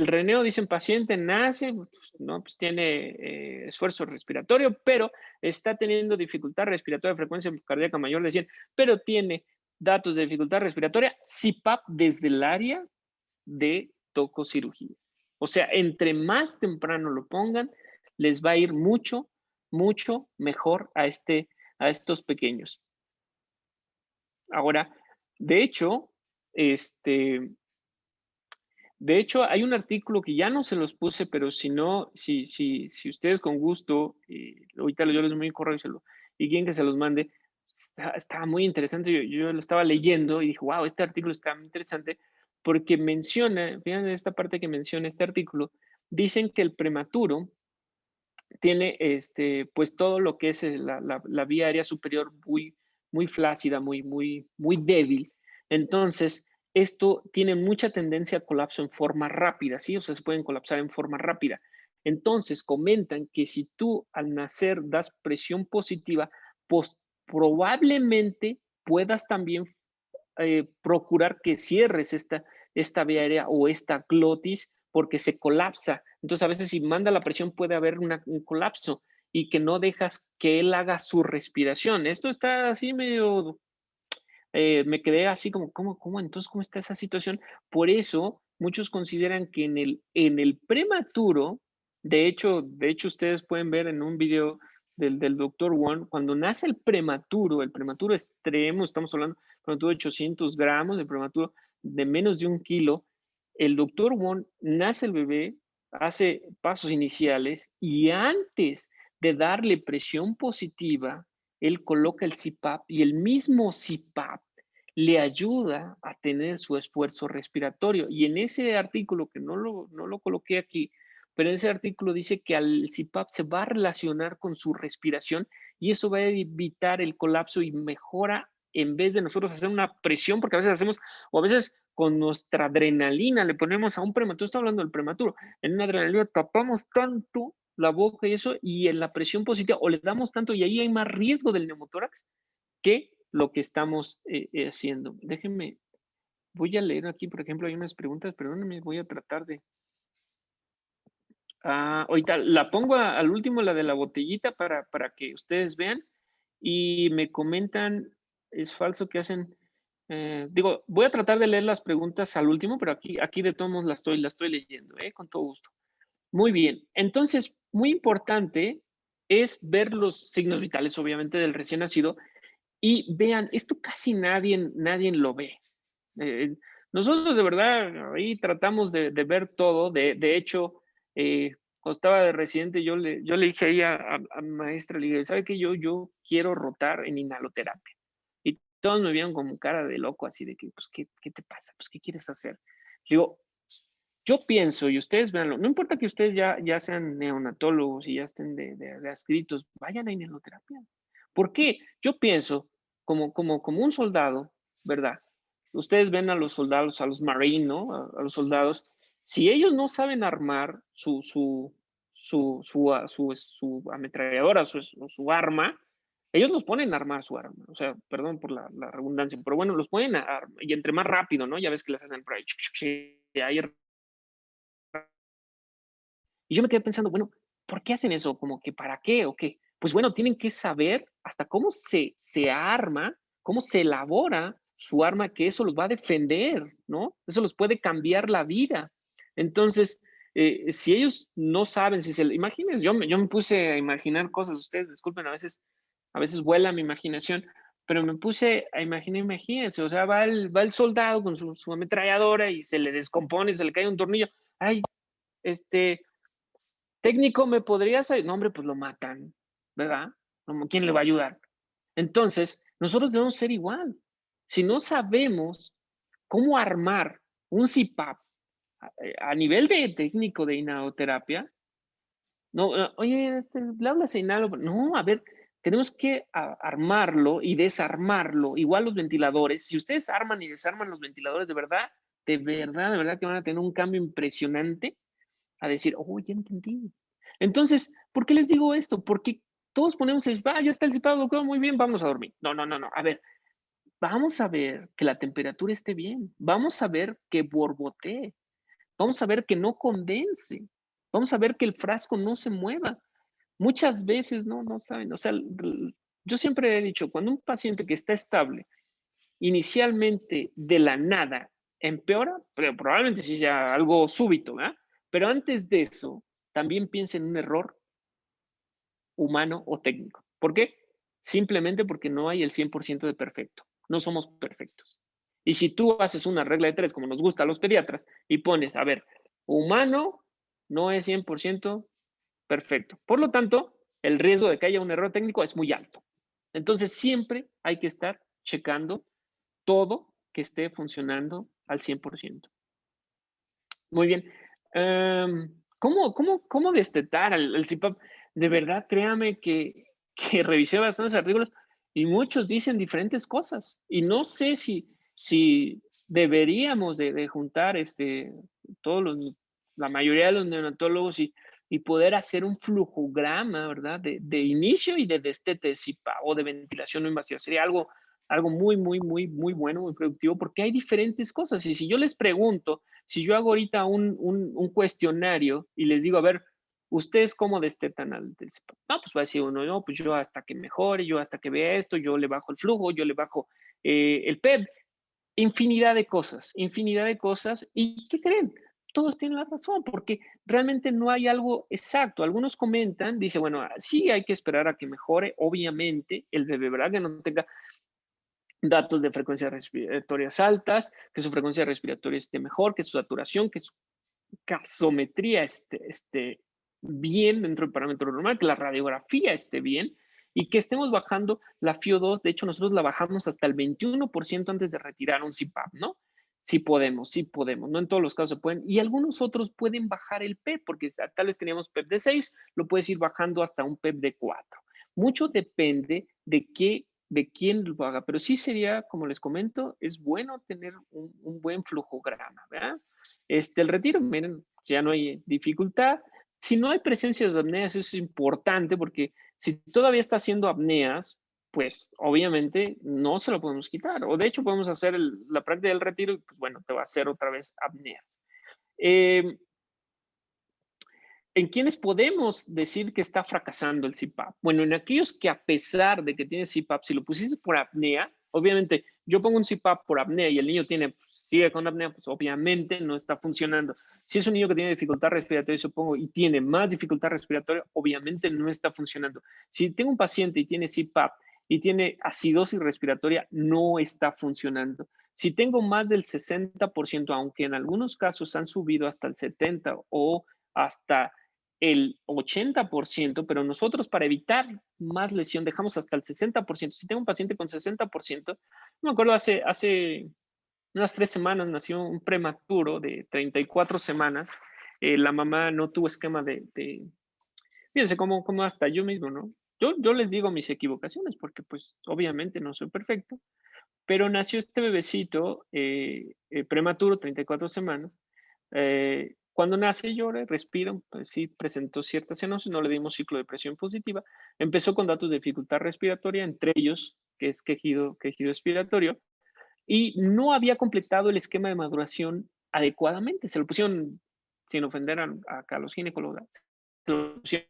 RENEO? Dicen, paciente nace, ¿no? Pues tiene esfuerzo respiratorio, pero está teniendo dificultad respiratoria de frecuencia cardíaca mayor de 100, pero tiene datos de dificultad respiratoria, CPAP desde el área de tococirugía. O sea, entre más temprano lo pongan, les va a ir mucho, mucho mejor a estos pequeños. Ahora, de hecho, hay un artículo que ya no se los puse, pero si no, si ustedes con gusto, ahorita yo les doy mi correo y quieren que se los mande, está muy interesante. Yo lo estaba leyendo y dije, wow, este artículo está muy interesante porque menciona, fíjense esta parte que menciona este artículo, dicen que el prematuro tiene pues todo lo que es la vía aérea superior muy flácida, muy débil. Entonces, esto tiene mucha tendencia a colapso en forma rápida, ¿sí? O sea, se pueden colapsar en forma rápida. Entonces, comentan que si tú al nacer das presión positiva, pues probablemente puedas también procurar que cierres esta vía aérea o esta glotis porque se colapsa. Entonces, a veces si manda la presión puede haber un colapso y que no dejas que él haga su respiración. Esto está así medio, me quedé así como, ¿cómo? Entonces, ¿cómo está esa situación? Por eso, muchos consideran que en el prematuro, de hecho, ustedes pueden ver en un video del doctor Wong, cuando nace el prematuro extremo, estamos hablando de prematuro de 800 gramos, de prematuro de menos de 1 kilo, el doctor Wong nace el bebé, hace pasos iniciales y antes de darle presión positiva, él coloca el CPAP y el mismo CPAP le ayuda a tener su esfuerzo respiratorio. Y en ese artículo, que no lo coloqué aquí, pero en ese artículo dice que al CPAP se va a relacionar con su respiración y eso va a evitar el colapso y mejora en vez de nosotros hacer una presión, porque a veces hacemos, o a veces con nuestra adrenalina le ponemos a un prematuro, estoy hablando del prematuro, en una adrenalina tapamos tanto la boca y eso, y en la presión positiva, o le damos tanto, y ahí hay más riesgo del neumotórax que lo que estamos haciendo. Déjenme, voy a leer aquí, por ejemplo, hay unas preguntas, perdónenme, voy a tratar de... ahorita la pongo al último, la de la botellita, para que ustedes vean y me comentan, es falso que hacen... digo, voy a tratar de leer las preguntas al último, pero aquí de todos modos la estoy leyendo, con todo gusto. Muy bien, entonces, muy importante es ver los signos vitales, obviamente, del recién nacido. Y vean, esto casi nadie lo ve. Nosotros de verdad ahí tratamos de ver todo. De hecho, cuando estaba de residente, yo le dije ahí a mi maestra, le dije, ¿sabe qué? Yo quiero rotar en inhaloterapia. Y todos me vieron como cara de loco, así de que, pues, ¿qué te pasa? Pues, ¿qué quieres hacer? Le digo, yo pienso, y ustedes véanlo, no importa que ustedes ya sean neonatólogos y ya estén de adscritos, vayan a inhaloterapia. ¿Por qué? Yo pienso, como un soldado, ¿verdad? Ustedes ven a los soldados, a los marines, ¿no? A los soldados, si ellos no saben armar su ametralladora, su arma, ellos los ponen a armar su arma. O sea, perdón por la redundancia, pero bueno, los ponen a armar, y entre más rápido, ¿no? Ya ves que les hacen por ahí, y ahí. Y yo me quedé pensando, bueno, ¿por qué hacen eso? ¿Como que para qué o qué? Pues bueno, tienen que saber hasta cómo se arma, cómo se elabora su arma, que eso los va a defender, ¿no? Eso los puede cambiar la vida. Entonces, si ellos no saben, imagínense, yo me puse a imaginar cosas, ustedes disculpen, a veces vuela mi imaginación, pero me puse a imagínense, o sea, va el soldado con su ametralladora y se le descompone, se le cae un tornillo. Ay, este, técnico, ¿me podrías no, hombre, pues lo matan, ¿verdad? Como, ¿quién le va a ayudar? Entonces, nosotros debemos ser igual. Si no sabemos cómo armar un CPAP a nivel de técnico de inhaloterapia, no, oye, le hablas a inhalo, no, a ver, tenemos que armarlo y desarmarlo, igual los ventiladores. Si ustedes arman y desarman los ventiladores de verdad que van a tener un cambio impresionante a decir, oh, ya entendí. Entonces, ¿por qué les digo esto? Porque todos ponemos el, ya está el CPAP, doctor, muy bien, vamos a dormir. No, no, no, no. A ver, vamos a ver que la temperatura esté bien. Vamos a ver que borbotee. Vamos a ver que no condense. Vamos a ver que el frasco no se mueva. Muchas veces no saben. O sea, yo siempre he dicho, cuando un paciente que está estable, inicialmente de la nada empeora, pero probablemente sí sea algo súbito, ¿verdad? Pero antes de eso, también piensa en un error humano o técnico. ¿Por qué? Simplemente porque no hay el 100% de perfecto. No somos perfectos. Y si tú haces una regla de tres, como nos gusta a los pediatras, y pones, a ver, humano no es 100% perfecto. Por lo tanto, el riesgo de que haya un error técnico es muy alto. Entonces, siempre hay que estar checando todo que esté funcionando al 100%. Muy bien. ¿Cómo destetar al CPAP? De verdad, créame que revisé bastantes artículos y muchos dicen diferentes cosas. Y no sé si deberíamos de juntar todos la mayoría de los neonatólogos y poder hacer un flujograma, ¿verdad? De inicio y de destete de CPAP o de ventilación no invasiva. Sería algo muy, muy, muy, muy bueno, muy productivo, porque hay diferentes cosas. Y si yo les pregunto, si yo hago ahorita un cuestionario y les digo, a ver, ¿ustedes cómo destetan al CPAP? No, pues va a decir uno, no, pues yo hasta que mejore, yo hasta que vea esto, yo le bajo el flujo, yo le bajo el PEP, infinidad de cosas. ¿Y qué creen? Todos tienen la razón, porque realmente no hay algo exacto. Algunos comentan, dice, bueno, sí hay que esperar a que mejore, obviamente, el bebé, ¿verdad? Que no tenga datos de frecuencias respiratorias altas, que su frecuencia respiratoria esté mejor, que su saturación, que su gasometría esté bien dentro del parámetro normal, que la radiografía esté bien y que estemos bajando la FiO2. De hecho, nosotros la bajamos hasta el 21% antes de retirar un CPAP, ¿no? Sí podemos. No en todos los casos se pueden. Y algunos otros pueden bajar el PEP, porque tal vez teníamos PEP de 6, lo puedes ir bajando hasta un PEP de 4. Mucho depende de quién lo haga, pero sí sería, como les comento, es bueno tener un buen flujograma, ¿verdad? El retiro, miren, ya no hay dificultad. Si no hay presencias de apneas, es importante porque si todavía está haciendo apneas, pues obviamente no se lo podemos quitar. O de hecho podemos hacer la práctica del retiro y pues bueno, te va a hacer otra vez apneas. ¿En quiénes podemos decir que está fracasando el CPAP? Bueno, en aquellos que a pesar de que tiene CPAP, si lo pusiste por apnea, obviamente yo pongo un CPAP por apnea y el niño sigue con apnea, pues obviamente no está funcionando. Si es un niño que tiene dificultad respiratoria, supongo, y tiene más dificultad respiratoria, obviamente no está funcionando. Si tengo un paciente y tiene CPAP y tiene acidosis respiratoria, no está funcionando. Si tengo más del 60%, aunque en algunos casos han subido hasta el 70% o hasta el 80%, pero nosotros para evitar más lesión dejamos hasta el 60%. Si tengo un paciente con 60%, no me acuerdo, hace unas 3 semanas nació un prematuro de 34 semanas. La mamá no tuvo esquema fíjense cómo hasta yo mismo, ¿no? Yo les digo mis equivocaciones porque pues obviamente no soy perfecto, pero nació este bebecito prematuro, 34 semanas. Cuando nace llora, respira, pues sí presentó cierta cianosis, no le dimos ciclo de presión positiva. Empezó con datos de dificultad respiratoria, entre ellos, que es quejido expiratorio, y no había completado el esquema de maduración adecuadamente. Se lo pusieron, sin ofender a los ginecólogos, se lo pusieron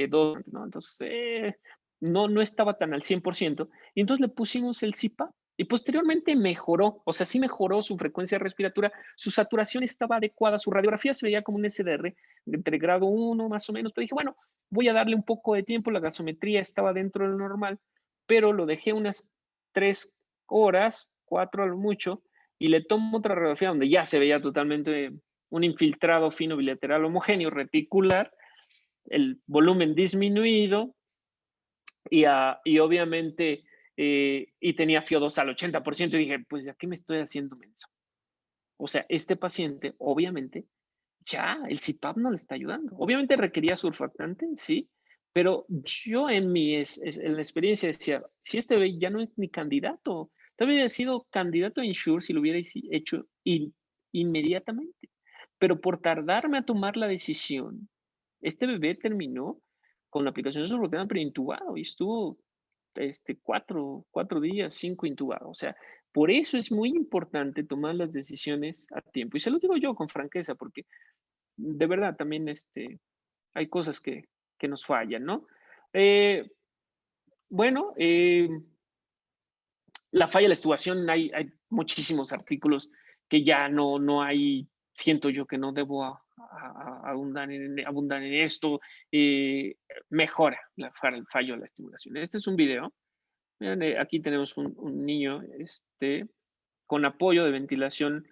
dos, ¿no? Entonces, no estaba tan al 100%, y entonces le pusimos el CPAP. Y posteriormente mejoró, o sea, sí mejoró su frecuencia respiratoria, su saturación estaba adecuada, su radiografía se veía como un SDR entre grado 1 más o menos, pero dije, bueno, voy a darle un poco de tiempo, la gasometría estaba dentro de lo normal, pero lo dejé unas 3 horas, 4 a lo mucho, y le tomo otra radiografía donde ya se veía totalmente un infiltrado fino bilateral homogéneo reticular, el volumen disminuido y obviamente y tenía FIO2 al 80% y dije, pues ya qué me estoy haciendo menso. O sea, este paciente obviamente ya el CPAP no le está ayudando. Obviamente requería surfactante, sí, pero yo en la experiencia decía, si este bebé ya no es ni candidato, tal vez hubiera sido candidato a Insure si lo hubiera hecho inmediatamente. Pero por tardarme a tomar la decisión, este bebé terminó con la aplicación de surfactante pero intubado y estuvo 4 días, 5 intubado. O sea, por eso es muy importante tomar las decisiones a tiempo. Y se los digo yo con franqueza, porque de verdad también hay cosas que nos fallan, ¿no? Eh, bueno, la falla de la estubación, hay muchísimos artículos que ya no hay, siento yo que no debo abundar en esto. Mejora el fallo de la estimulación. Este es un video. Vean, aquí tenemos un niño con apoyo de ventilación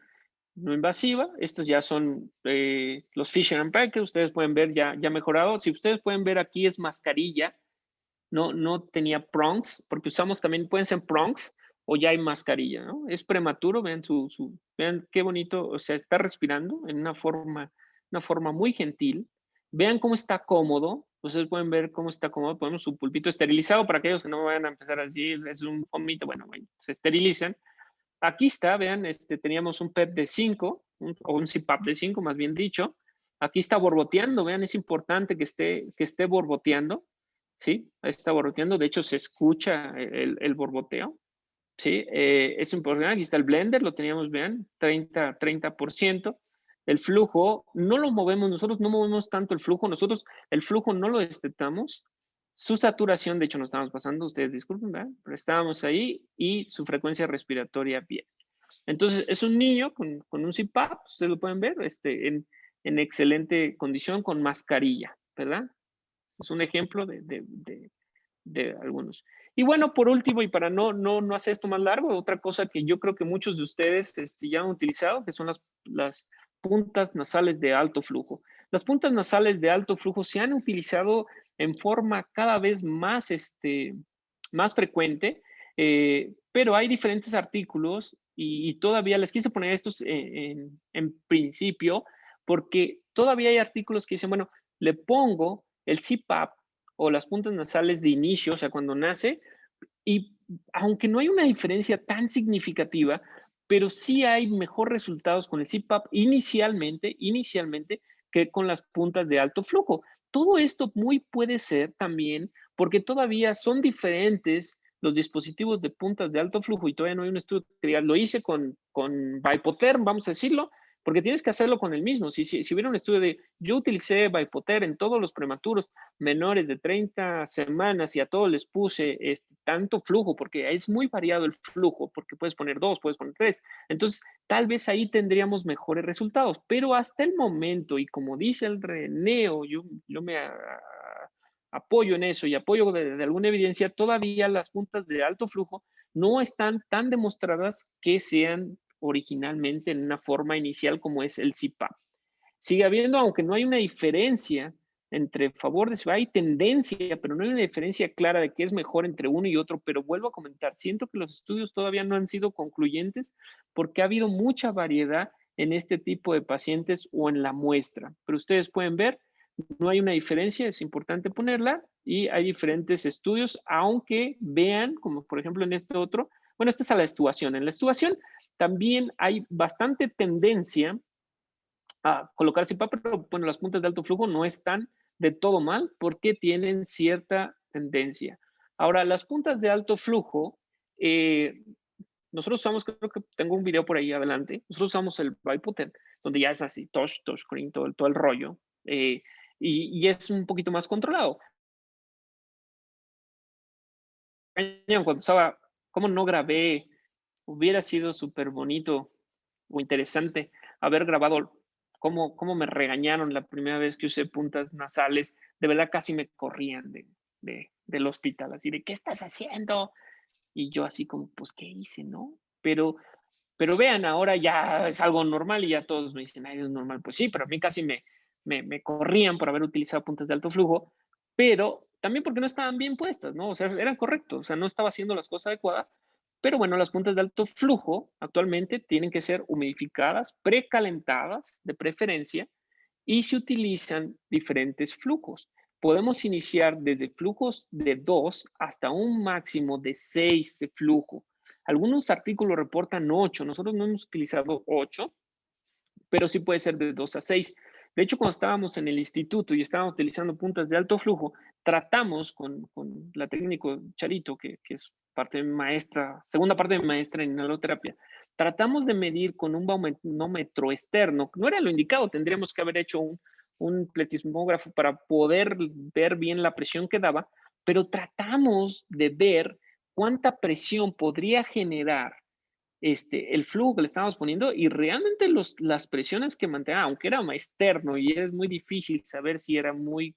no invasiva. Estos ya son los Fisher and Paykel. Ustedes pueden ver ya mejorado. Si ustedes pueden ver aquí es mascarilla. No tenía prongs, porque usamos también, pueden ser prongs o ya hay mascarilla, ¿no? Es prematuro, vean vean qué bonito, o sea, está respirando en una forma muy gentil. Vean cómo está cómodo. Ustedes pueden ver cómo está cómodo. Ponemos su pulpito esterilizado para aquellos que no vayan a empezar a decir, es un fomito. Bueno, se esterilizan. Aquí está, vean, teníamos un PEP de 5, o un CPAP de 5, más bien dicho. Aquí está borboteando, vean, es importante que esté borboteando, ¿sí? Está borboteando, de hecho se escucha el borboteo, ¿sí? Es importante, aquí está el blender, lo teníamos, vean, 30%. El flujo, no lo movemos, nosotros no movemos tanto el flujo, nosotros el flujo no lo detectamos. Su saturación, de hecho, nos estábamos pasando, ustedes disculpen, ¿verdad? Pero estábamos ahí y su frecuencia respiratoria bien. Entonces, es un niño con un CPAP, ustedes lo pueden ver, en excelente condición con mascarilla, ¿verdad? Es un ejemplo de algunos. Y bueno, por último, y para no hacer esto más largo, otra cosa que yo creo que muchos de ustedes ya han utilizado, que son las puntas nasales de alto flujo. Las puntas nasales de alto flujo se han utilizado en forma cada vez más frecuente, pero hay diferentes artículos y todavía les quise poner estos en principio, porque todavía hay artículos que dicen, bueno, le pongo el CPAP o las puntas nasales de inicio, o sea, cuando nace, y aunque no hay una diferencia tan significativa, pero sí hay mejor resultados con el CPAP inicialmente que con las puntas de alto flujo. Todo esto muy puede ser también porque todavía son diferentes los dispositivos de puntas de alto flujo y todavía no hay un estudio que diga, lo hice con Vipoter, vamos a decirlo, porque tienes que hacerlo con el mismo. Si hubiera un estudio de, yo utilicé Vipoter en todos los prematuros menores de 30 semanas y a todos les puse tanto flujo, porque es muy variado el flujo, porque puedes poner 2, puedes poner 3. Entonces, tal vez ahí tendríamos mejores resultados, pero hasta el momento, y como dice el Reneo, yo me apoyo en eso y apoyo de alguna evidencia, todavía las puntas de alto flujo no están tan demostradas que sean originalmente en una forma inicial como es el CPAP. Sigue habiendo, aunque no hay una diferencia entre favor de hay tendencia, pero no hay una diferencia clara de qué es mejor entre uno y otro, pero vuelvo a comentar, siento que los estudios todavía no han sido concluyentes porque ha habido mucha variedad en este tipo de pacientes o en la muestra, pero ustedes pueden ver, no hay una diferencia, es importante ponerla y hay diferentes estudios, aunque vean, como por ejemplo en este otro, bueno, esta es a la estubación. En la estubación también hay bastante tendencia a colocar CPAP, pero bueno, las puntas de alto flujo no están de todo mal porque tienen cierta tendencia. Ahora, las puntas de alto flujo, nosotros usamos, creo que tengo un video por ahí adelante, nosotros usamos el Vipoten, donde ya es así, touchscreen, todo el rollo, y es un poquito más controlado. Cuando estaba, ¿cómo no grabé hubiera sido súper bonito o interesante haber grabado cómo me regañaron la primera vez que usé puntas nasales. De verdad casi me corrían del hospital, así de, ¿qué estás haciendo? Y yo así como, pues, ¿qué hice, no? Pero vean, ahora ya es algo normal y ya todos me dicen, ay, es normal. Pues sí, pero a mí casi me corrían por haber utilizado puntas de alto flujo, pero también porque no estaban bien puestas, ¿no? O sea, eran correctos, o sea, no estaba haciendo las cosas adecuadas. Pero bueno, las puntas de alto flujo actualmente tienen que ser humidificadas, precalentadas de preferencia, y se utilizan diferentes flujos. Podemos iniciar desde flujos de 2 hasta un máximo de 6 de flujo. Algunos artículos reportan 8, nosotros no hemos utilizado 8, pero sí puede ser de 2 a 6. De hecho, cuando estábamos en el instituto y estábamos utilizando puntas de alto flujo, tratamos con la técnico Charito, que es parte maestra, segunda parte de maestra en inhaloterapia, tratamos de medir con un baumanómetro externo. No era lo indicado, tendríamos que haber hecho un pletismógrafo para poder ver bien la presión que daba, pero tratamos de ver cuánta presión podría generar el flujo que le estábamos poniendo, y realmente las presiones que mantenía, aunque era externo y es muy difícil saber si era muy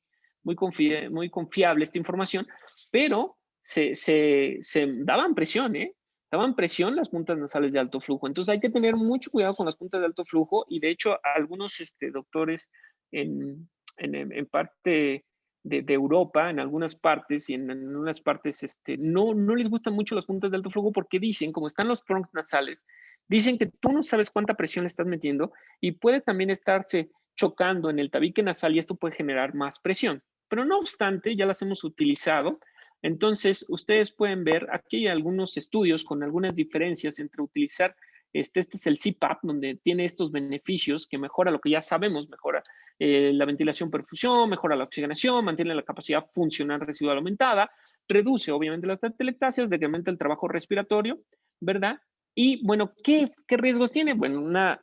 confiable esta información, pero se daban presión, ¿eh? Daban presión las puntas nasales de alto flujo. Entonces hay que tener mucho cuidado con las puntas de alto flujo, y de hecho algunos doctores en, en parte de Europa, en algunas partes, y en unas partes no les gustan mucho las puntas de alto flujo porque dicen, como están los prongs nasales, dicen que tú no sabes cuánta presión le estás metiendo y puede también estarse chocando en el tabique nasal y esto puede generar más presión. Pero no obstante, ya las hemos utilizado. Entonces, ustedes pueden ver, aquí hay algunos estudios con algunas diferencias entre utilizar este es el CPAP, donde tiene estos beneficios que mejora lo que ya sabemos, mejora la ventilación perfusión, mejora la oxigenación, mantiene la capacidad funcional residual aumentada, reduce obviamente las atelectasias, decrementa el trabajo respiratorio, ¿verdad? Y bueno, ¿qué riesgos tiene? Bueno, una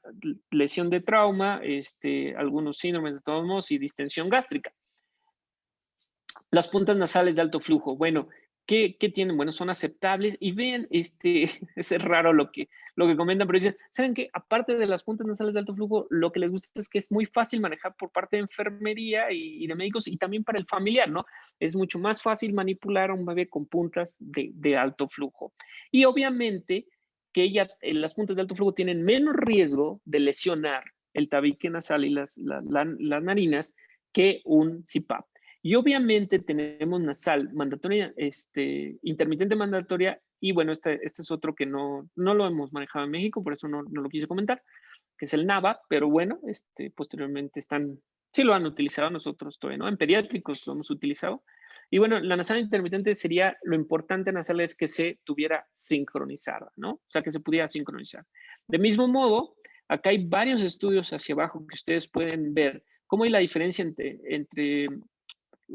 lesión de trauma, algunos síndromes de todos modos y distensión gástrica. Las puntas nasales de alto flujo, bueno, ¿qué tienen? Bueno, son aceptables y vean, es raro lo que comentan, pero dicen, ¿saben qué? Aparte de las puntas nasales de alto flujo, lo que les gusta es que es muy fácil manejar por parte de enfermería y de médicos y también para el familiar, ¿no? Es mucho más fácil manipular a un bebé con puntas de alto flujo. Y obviamente que las puntas de alto flujo tienen menos riesgo de lesionar el tabique nasal y las narinas que un CPAP. Y obviamente tenemos nasal mandatoria, intermitente mandatoria, y bueno, este es otro que no lo hemos manejado en México, por eso no lo quise comentar, que es el NAVA, pero bueno, posteriormente sí lo han utilizado, nosotros todavía no, en pediátricos lo hemos utilizado. Y bueno, la nasal intermitente sería, lo importante nasal es que se tuviera sincronizada, ¿no? O sea, que se pudiera sincronizar. De mismo modo, acá hay varios estudios hacia abajo que ustedes pueden ver cómo hay la diferencia entre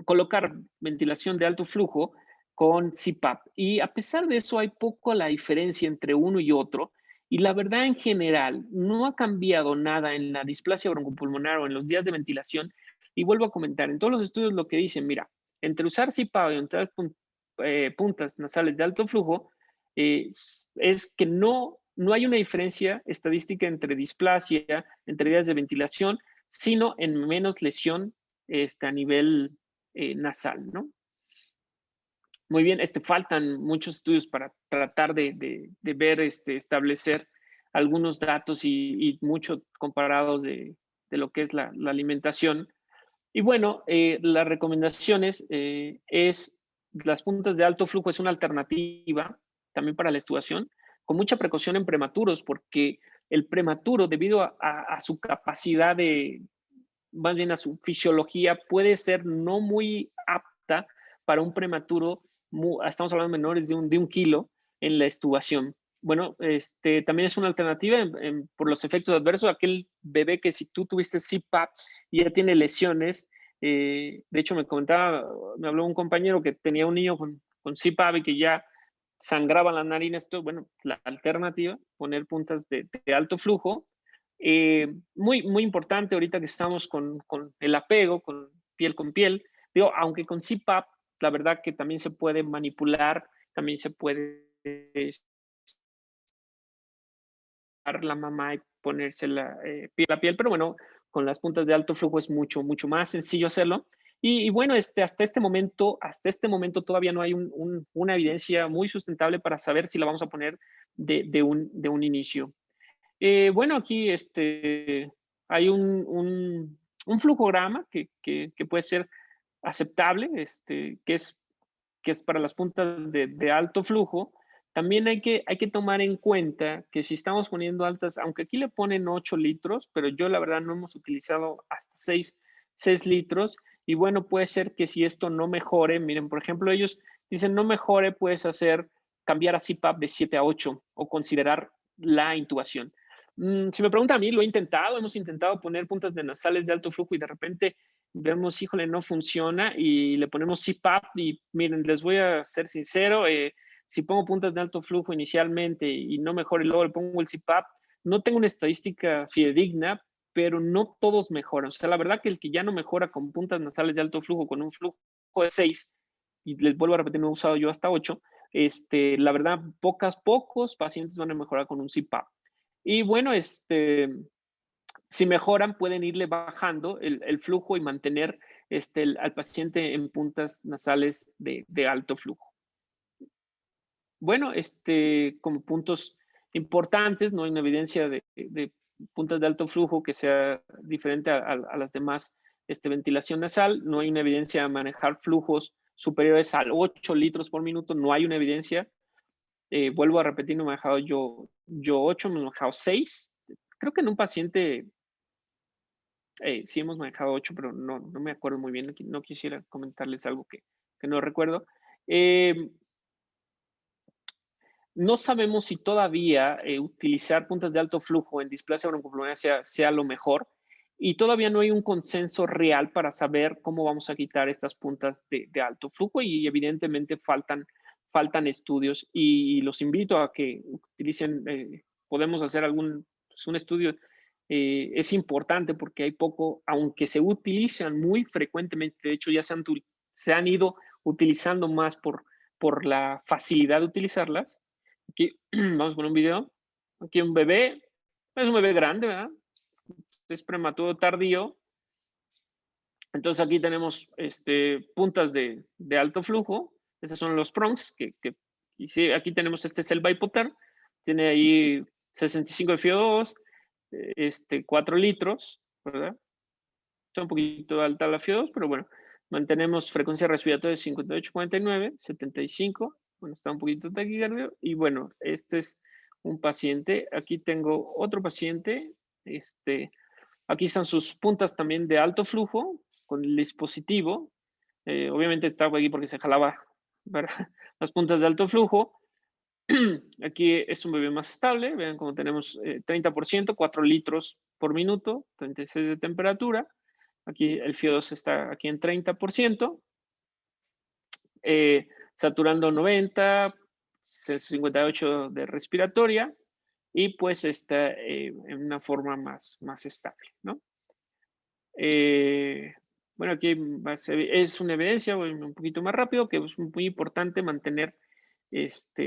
colocar ventilación de alto flujo con CPAP. Y a pesar de eso, hay poco la diferencia entre uno y otro. Y la verdad, en general, no ha cambiado nada en la displasia broncopulmonar o en los días de ventilación. Y vuelvo a comentar, en todos los estudios lo que dicen, mira, entre usar CPAP y entrar puntas nasales de alto flujo, es que no hay una diferencia estadística entre displasia, entre días de ventilación, sino en menos lesión a nivel nasal, ¿no? Muy bien, faltan muchos estudios para tratar de ver, establecer algunos datos y mucho comparados de lo que es la alimentación. Y bueno, las recomendaciones es las puntas de alto flujo es una alternativa también para la extubación, con mucha precaución en prematuros, porque el prematuro, debido a su capacidad más bien a su fisiología, puede ser no muy apta para un prematuro, estamos hablando de menores de un kilo en la extubación. Bueno, también es una alternativa por los efectos adversos. Aquel bebé que si tú tuviste CPAP y ya tiene lesiones, de hecho me habló un compañero que tenía un niño con CPAP y que ya sangraba la nariz, bueno, la alternativa, poner puntas de alto flujo, muy importante ahorita que estamos con el apego, con piel. Digo, aunque con CPAP, la verdad que también se puede manipular, también se puede la mamá y ponérsela piel a piel, pero bueno, con las puntas de alto flujo es mucho, mucho más sencillo hacerlo. Y bueno, hasta este momento todavía no hay una evidencia muy sustentable para saber si la vamos a poner de un inicio. Bueno, aquí hay un flujograma que puede ser aceptable, que es para las puntas de alto flujo. También hay que tomar en cuenta que si estamos poniendo altas, aunque aquí le ponen 8 litros, pero yo la verdad no hemos utilizado hasta 6 litros. Y bueno, puede ser que si esto no mejore, miren, por ejemplo, ellos dicen no mejore, puedes cambiar a CPAP de 7 a 8 o considerar la intubación. Si me pregunta a mí, lo he intentado, hemos intentado poner puntas de nasales de alto flujo y de repente vemos, híjole, no funciona y le ponemos CPAP y miren, les voy a ser sincero, si pongo puntas de alto flujo inicialmente y no mejora y luego le pongo el CPAP, no tengo una estadística fidedigna, pero no todos mejoran. O sea, la verdad que el que ya no mejora con puntas nasales de alto flujo, con un flujo de 6, y les vuelvo a repetir, no he usado yo hasta 8, la verdad, pocos pacientes van a mejorar con un CPAP. Y bueno, si mejoran, pueden irle bajando el flujo y mantener al paciente en puntas nasales de alto flujo. Bueno, como puntos importantes, no hay una evidencia de puntas de alto flujo que sea diferente a las demás ventilación nasal, no hay una evidencia de manejar flujos superiores a 8 litros por minuto, no hay una evidencia. Vuelvo a repetir, no me he manejado yo 8, me he manejado 6. Creo que en un paciente sí hemos manejado 8, pero no me acuerdo muy bien. No quisiera comentarles algo que no recuerdo. No sabemos si todavía utilizar puntas de alto flujo en displasia broncopulmonar sea lo mejor, y todavía no hay un consenso real para saber cómo vamos a quitar estas puntas de alto flujo, y evidentemente faltan estudios, y los invito a que utilicen, podemos hacer un estudio. Es importante porque hay poco, aunque se utilizan muy frecuentemente, de hecho ya se han ido utilizando más por la facilidad de utilizarlas. Aquí vamos con un video. Aquí un bebé, es un bebé grande, ¿verdad? Es prematuro tardío. Entonces aquí tenemos puntas de alto flujo. Esos son los prongs. Y sí, aquí tenemos, este es el Bipoter. Tiene ahí 65 de FIO2, 4 litros, ¿verdad? Está un poquito alta la FIO2, pero bueno. Mantenemos frecuencia respiratoria de 58-49, 75. Bueno, está un poquito taquicardio. Y bueno, este es un paciente. Aquí tengo otro paciente. Aquí están sus puntas también de alto flujo con el dispositivo. Obviamente estaba aquí porque se jalaba, ¿verdad? Las puntas de alto flujo. Aquí es un bebé más estable. Vean cómo tenemos 30%, 4 litros por minuto, 36 de temperatura. Aquí el FIO2 está aquí en 30%. Saturando 90, 58 de respiratoria, y pues está en una forma más estable, ¿no? Bueno, aquí es una evidencia, un poquito más rápido, que es muy importante mantener,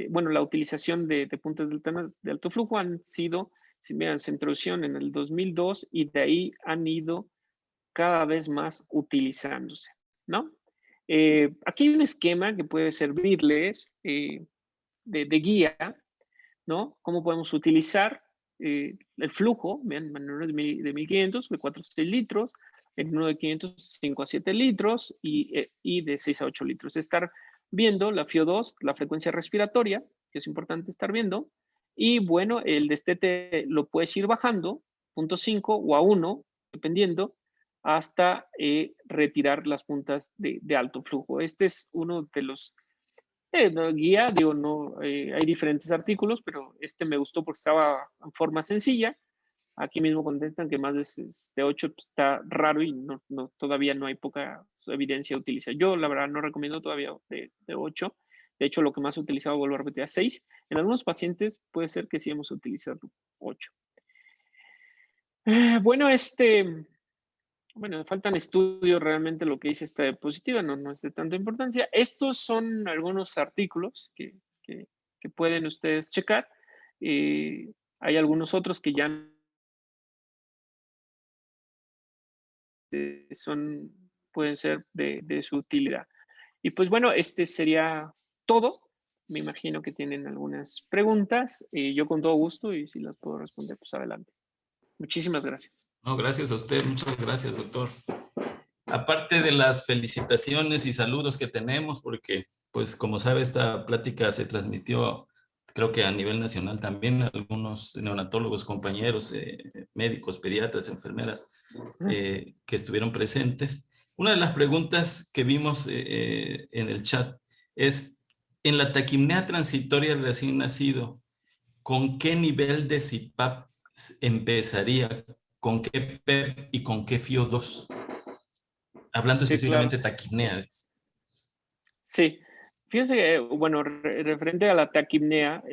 bueno, la utilización de puntas de alto flujo han sido, si miran, se introdujeron en el 2002 y de ahí han ido cada vez más utilizándose, ¿no? Aquí hay un esquema que puede servirles de guía, ¿no? Cómo podemos utilizar el flujo, vean, manuales de 1500, de 4 a 6 litros, en uno de 500, 5 a 7 litros y de 6 a 8 litros. Estar viendo la FIO2, la frecuencia respiratoria, que es importante estar viendo, y bueno, el destete lo puedes ir bajando, 0.5 o a 1, dependiendo, hasta retirar las puntas de alto flujo. Este es uno de los no, guía, digo, no, hay diferentes artículos, pero me gustó porque estaba en forma sencilla. Aquí mismo contestan que más de 8 pues, está raro y todavía no hay poca evidencia de utilizar. Yo, la verdad, no recomiendo todavía de 8. De hecho, lo que más he utilizado, vuelvo a repetir, a 6. En algunos pacientes puede ser que sí hemos utilizado 8. Bueno, bueno, faltan estudios realmente, lo que dice esta diapositiva, no es de tanta importancia. Estos son algunos artículos que pueden ustedes checar. Hay algunos otros que ya pueden ser de su utilidad. Y pues bueno, este sería todo. Me imagino que tienen algunas preguntas y yo con todo gusto y si las puedo responder, pues adelante. Muchísimas gracias. No, gracias a usted, muchas gracias, doctor. Aparte de las felicitaciones y saludos que tenemos, porque, pues, como sabe, esta plática se transmitió, creo que a nivel nacional también, algunos neonatólogos, compañeros, médicos, pediatras, enfermeras, que estuvieron presentes. Una de las preguntas que vimos en el chat es, en la taquimnea transitoria del recién nacido, ¿con qué nivel de CPAP empezaría? ¿Con qué PEP y con qué FIO2? Hablando Sí, claro. específicamente de taquipnea. Sí. Fíjense que, bueno, referente a la taquipnea,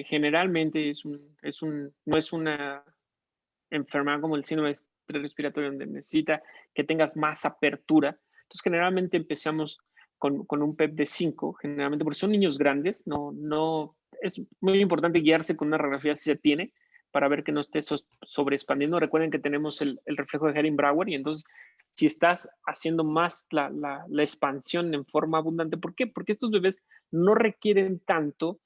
generalmente no es una enfermedad como el síndrome de estrés respiratorio donde necesita que tengas más apertura. Entonces, generalmente empezamos con un PEP de 5, generalmente porque son niños grandes, es muy importante guiarse con una radiografía si se tiene para ver que no esté sobreexpandiendo. Recuerden que tenemos el reflejo de Herring-Brauer y entonces si estás haciendo más la expansión en forma abundante, ¿por qué? Porque estos bebés no requieren tanto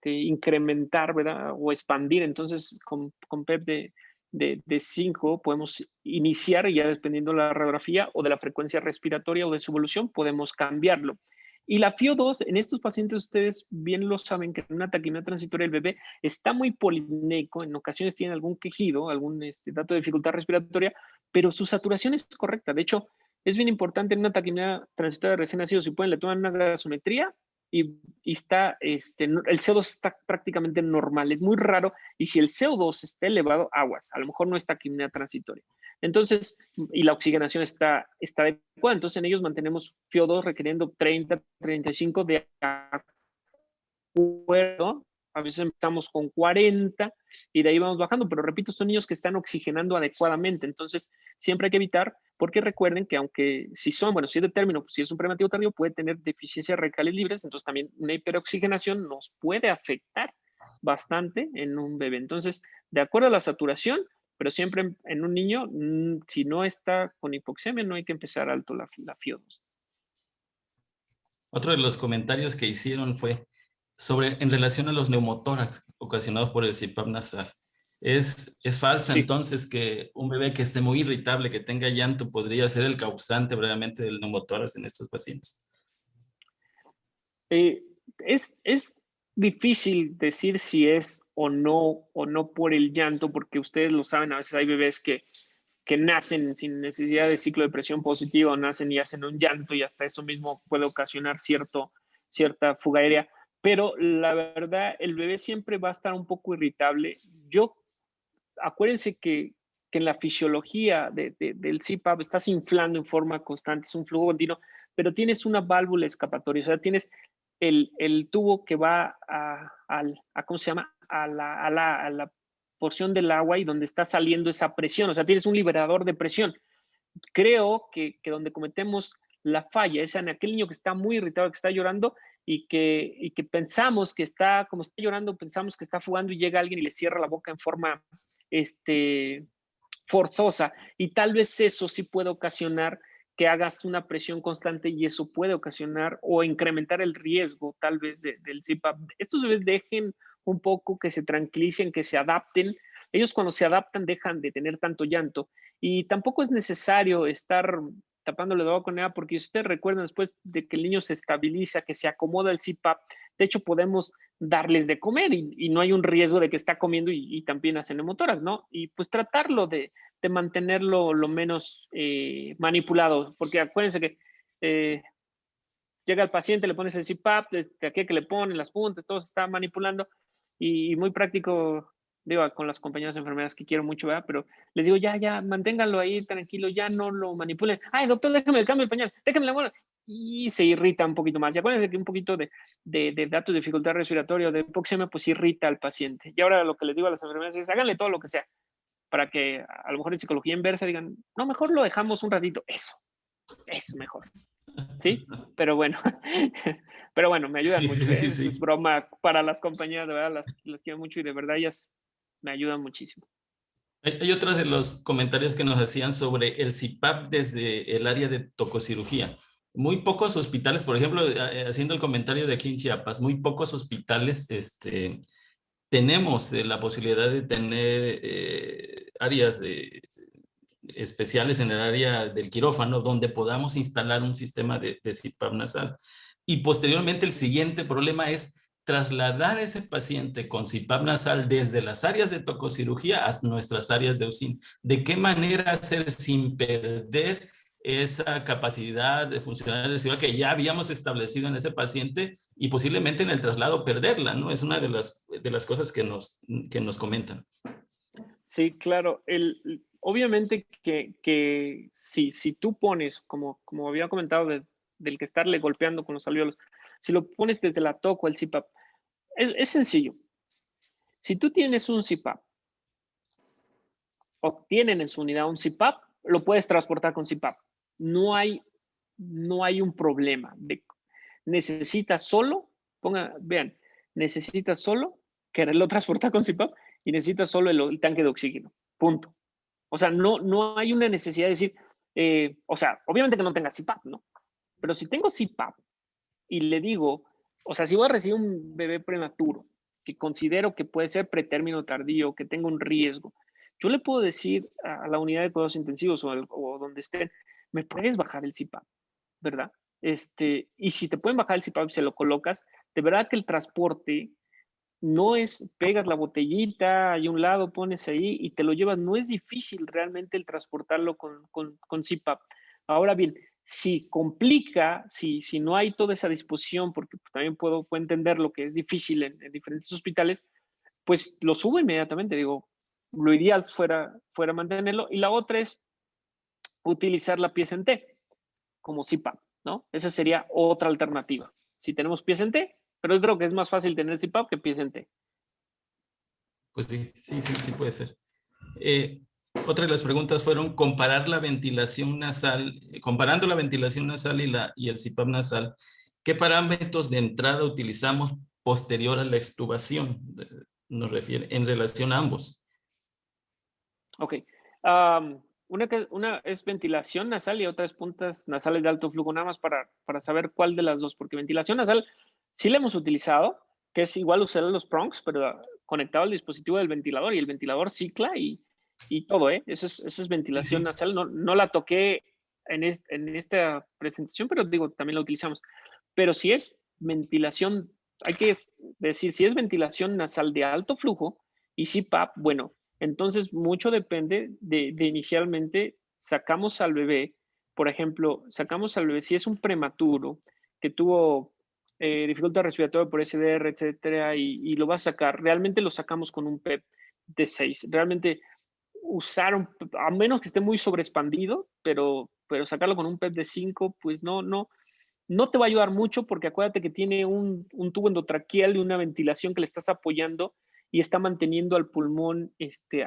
incrementar, ¿verdad? O expandir. Entonces, con PEP de 5 podemos iniciar y ya dependiendo de la radiografía o de la frecuencia respiratoria o de su evolución, podemos cambiarlo. Y la FIO2, en estos pacientes ustedes bien lo saben que en una taquimia transitoria el bebé está muy polineico, en ocasiones tiene algún quejido, algún dato de dificultad respiratoria, pero su saturación es correcta. De hecho, es bien importante en una taquimia transitoria de recién nacido, si pueden, le toman una gasometría y está, el CO2 está prácticamente normal, es muy raro, y si el CO2 está elevado, aguas, a lo mejor no está taquimia transitoria. Entonces, y la oxigenación está adecuada, entonces en ellos mantenemos FIO2 requiriendo 30, 35 de acuerdo, a veces empezamos con 40 y de ahí vamos bajando, pero repito, son niños que están oxigenando adecuadamente, entonces siempre hay que evitar, porque recuerden que aunque si es de término, pues si es un prematuro tardío, puede tener deficiencias recales libres, entonces también una hiperoxigenación nos puede afectar bastante en un bebé. Entonces, de acuerdo a la saturación, pero siempre en un niño, si no está con hipoxemia, no hay que empezar alto la FIO2. Otro de los comentarios que hicieron fue en relación a los neumotórax ocasionados por el CPAP nasal. ¿Es falso Sí. entonces que un bebé que esté muy irritable, que tenga llanto, podría ser el causante brevemente del neumotórax en estos pacientes? Es difícil decir si es o no por el llanto, porque ustedes lo saben, a veces hay bebés que nacen sin necesidad de ciclo de presión positiva o nacen y hacen un llanto y hasta eso mismo puede ocasionar cierta fuga aérea. Pero la verdad, el bebé siempre va a estar un poco irritable. Acuérdense que en la fisiología del CPAP estás inflando en forma constante, es un flujo continuo, pero tienes una válvula escapatoria, o sea, tienes el tubo que va ¿cómo se llama? A la porción del agua y donde está saliendo esa presión, o sea, tienes un liberador de presión. Creo que donde cometemos la falla es en aquel niño que está muy irritado, que está llorando y que pensamos que como está llorando, pensamos que está fugando y llega alguien y le cierra la boca en forma forzosa, y tal vez eso sí puede ocasionar que hagas una presión constante y eso puede ocasionar o incrementar el riesgo tal vez del CPAP. Estos bebés dejen un poco que se tranquilicen, que se adapten. Ellos cuando se adaptan dejan de tener tanto llanto y tampoco es necesario estar tapándole de agua con nada, porque si ustedes recuerdan, después de que el niño se estabiliza, que se acomoda el CPAP, de hecho podemos darles de comer y no hay un riesgo de que está comiendo y también hacen hemotoras, ¿no? Y pues tratarlo de mantenerlo lo menos manipulado, porque acuérdense que llega el paciente, le pones el CPAP, desde aquí que le ponen las puntas, todo se está manipulando y muy práctico, digo, con las compañeras enfermeras que quiero mucho, ¿verdad? Pero les digo, ya, manténganlo ahí tranquilo, ya no lo manipulen. Ay, doctor, déjame el cambio de pañal, déjame la mano. Y se irrita un poquito más. Y acuérdense que un poquito de datos de dificultad respiratoria o de hipoxemia, pues irrita al paciente. Y ahora lo que les digo a las enfermeras es, háganle todo lo que sea, para que a lo mejor en psicología inversa digan, no, mejor lo dejamos un ratito. Eso mejor. ¿Sí? Pero bueno, me ayudan Sí, mucho, sí, ¿eh? Es sí. broma para las compañeras, de verdad, las quiero mucho y de verdad ellas me ayuda muchísimo. Hay otros de los comentarios que nos hacían sobre el CPAP desde el área de tococirugía. Muy pocos hospitales, por ejemplo, haciendo el comentario de aquí en Chiapas, muy pocos hospitales tenemos la posibilidad de tener áreas especiales en el área del quirófano donde podamos instalar un sistema de CPAP nasal. Y posteriormente el siguiente problema es trasladar a ese paciente con CPAP nasal desde las áreas de tococirugía a nuestras áreas de UCIN. ¿De qué manera hacer sin perder esa capacidad de funcionar residual que ya habíamos establecido en ese paciente y posiblemente en el traslado perderla, ¿no? Es una de las cosas que nos comentan. Sí, claro. Obviamente que si tú pones, como había comentado, del que estarle golpeando con los alvéolos, si lo pones desde la TOC o el CPAP, es sencillo. Si tú tienes un CPAP o tienen en su unidad un CPAP, lo puedes transportar con CPAP. No hay un problema. Necesitas solo, vean, necesitas solo quererlo transportar con CPAP y necesitas solo el tanque de oxígeno. Punto. O sea, no hay una necesidad de decir, o sea, obviamente que no tenga CPAP, ¿no? Pero si tengo CPAP y le digo, o sea, si voy a recibir un bebé prematuro que considero que puede ser pretérmino tardío, que tenga un riesgo, yo le puedo decir a la unidad de cuidados intensivos o donde estén, me puedes bajar el CPAP, ¿verdad? Y si te pueden bajar el CPAP y se lo colocas, de verdad que el transporte no es, pegas la botellita, hay un lado, pones ahí y te lo llevas. No es difícil realmente el transportarlo con CPAP. Ahora bien, si complica, si no hay toda esa disposición, porque pues, también puedo entender lo que es difícil en diferentes hospitales, pues lo subo inmediatamente. Digo, lo ideal fuera mantenerlo. Y la otra es utilizar la pieza en T como CPAP, ¿no? Esa sería otra alternativa. Si tenemos pieza en T, pero yo creo que es más fácil tener CPAP que pieza en T. Pues sí puede ser. Otra de las preguntas fueron comparar la ventilación nasal, comparando la ventilación nasal y el CPAP nasal, ¿qué parámetros de entrada utilizamos posterior a la extubación? Nos refiere en relación a ambos. Ok. Una es ventilación nasal y otra es puntas nasales de alto flujo, nada más para saber cuál de las dos, porque ventilación nasal sí la hemos utilizado, que es igual usar los prongs, pero conectado al dispositivo del ventilador y el ventilador cicla y todo, ¿eh? Eso es Sí, ventilación sí. nasal. No la toqué en esta presentación, pero digo, también la utilizamos. Pero si es ventilación, hay que decir, si es ventilación nasal de alto flujo y CPAP, bueno, entonces mucho depende de inicialmente sacamos al bebé, por ejemplo, sacamos al bebé, si es un prematuro que tuvo dificultad respiratoria por SDR, etcétera, y lo vas a sacar, realmente lo sacamos con un PEP de 6. Realmente a menos que esté muy sobreexpandido, pero sacarlo con un PEP de 5, pues no te va a ayudar mucho porque acuérdate que tiene un tubo endotraqueal y una ventilación que le estás apoyando y está manteniendo al pulmón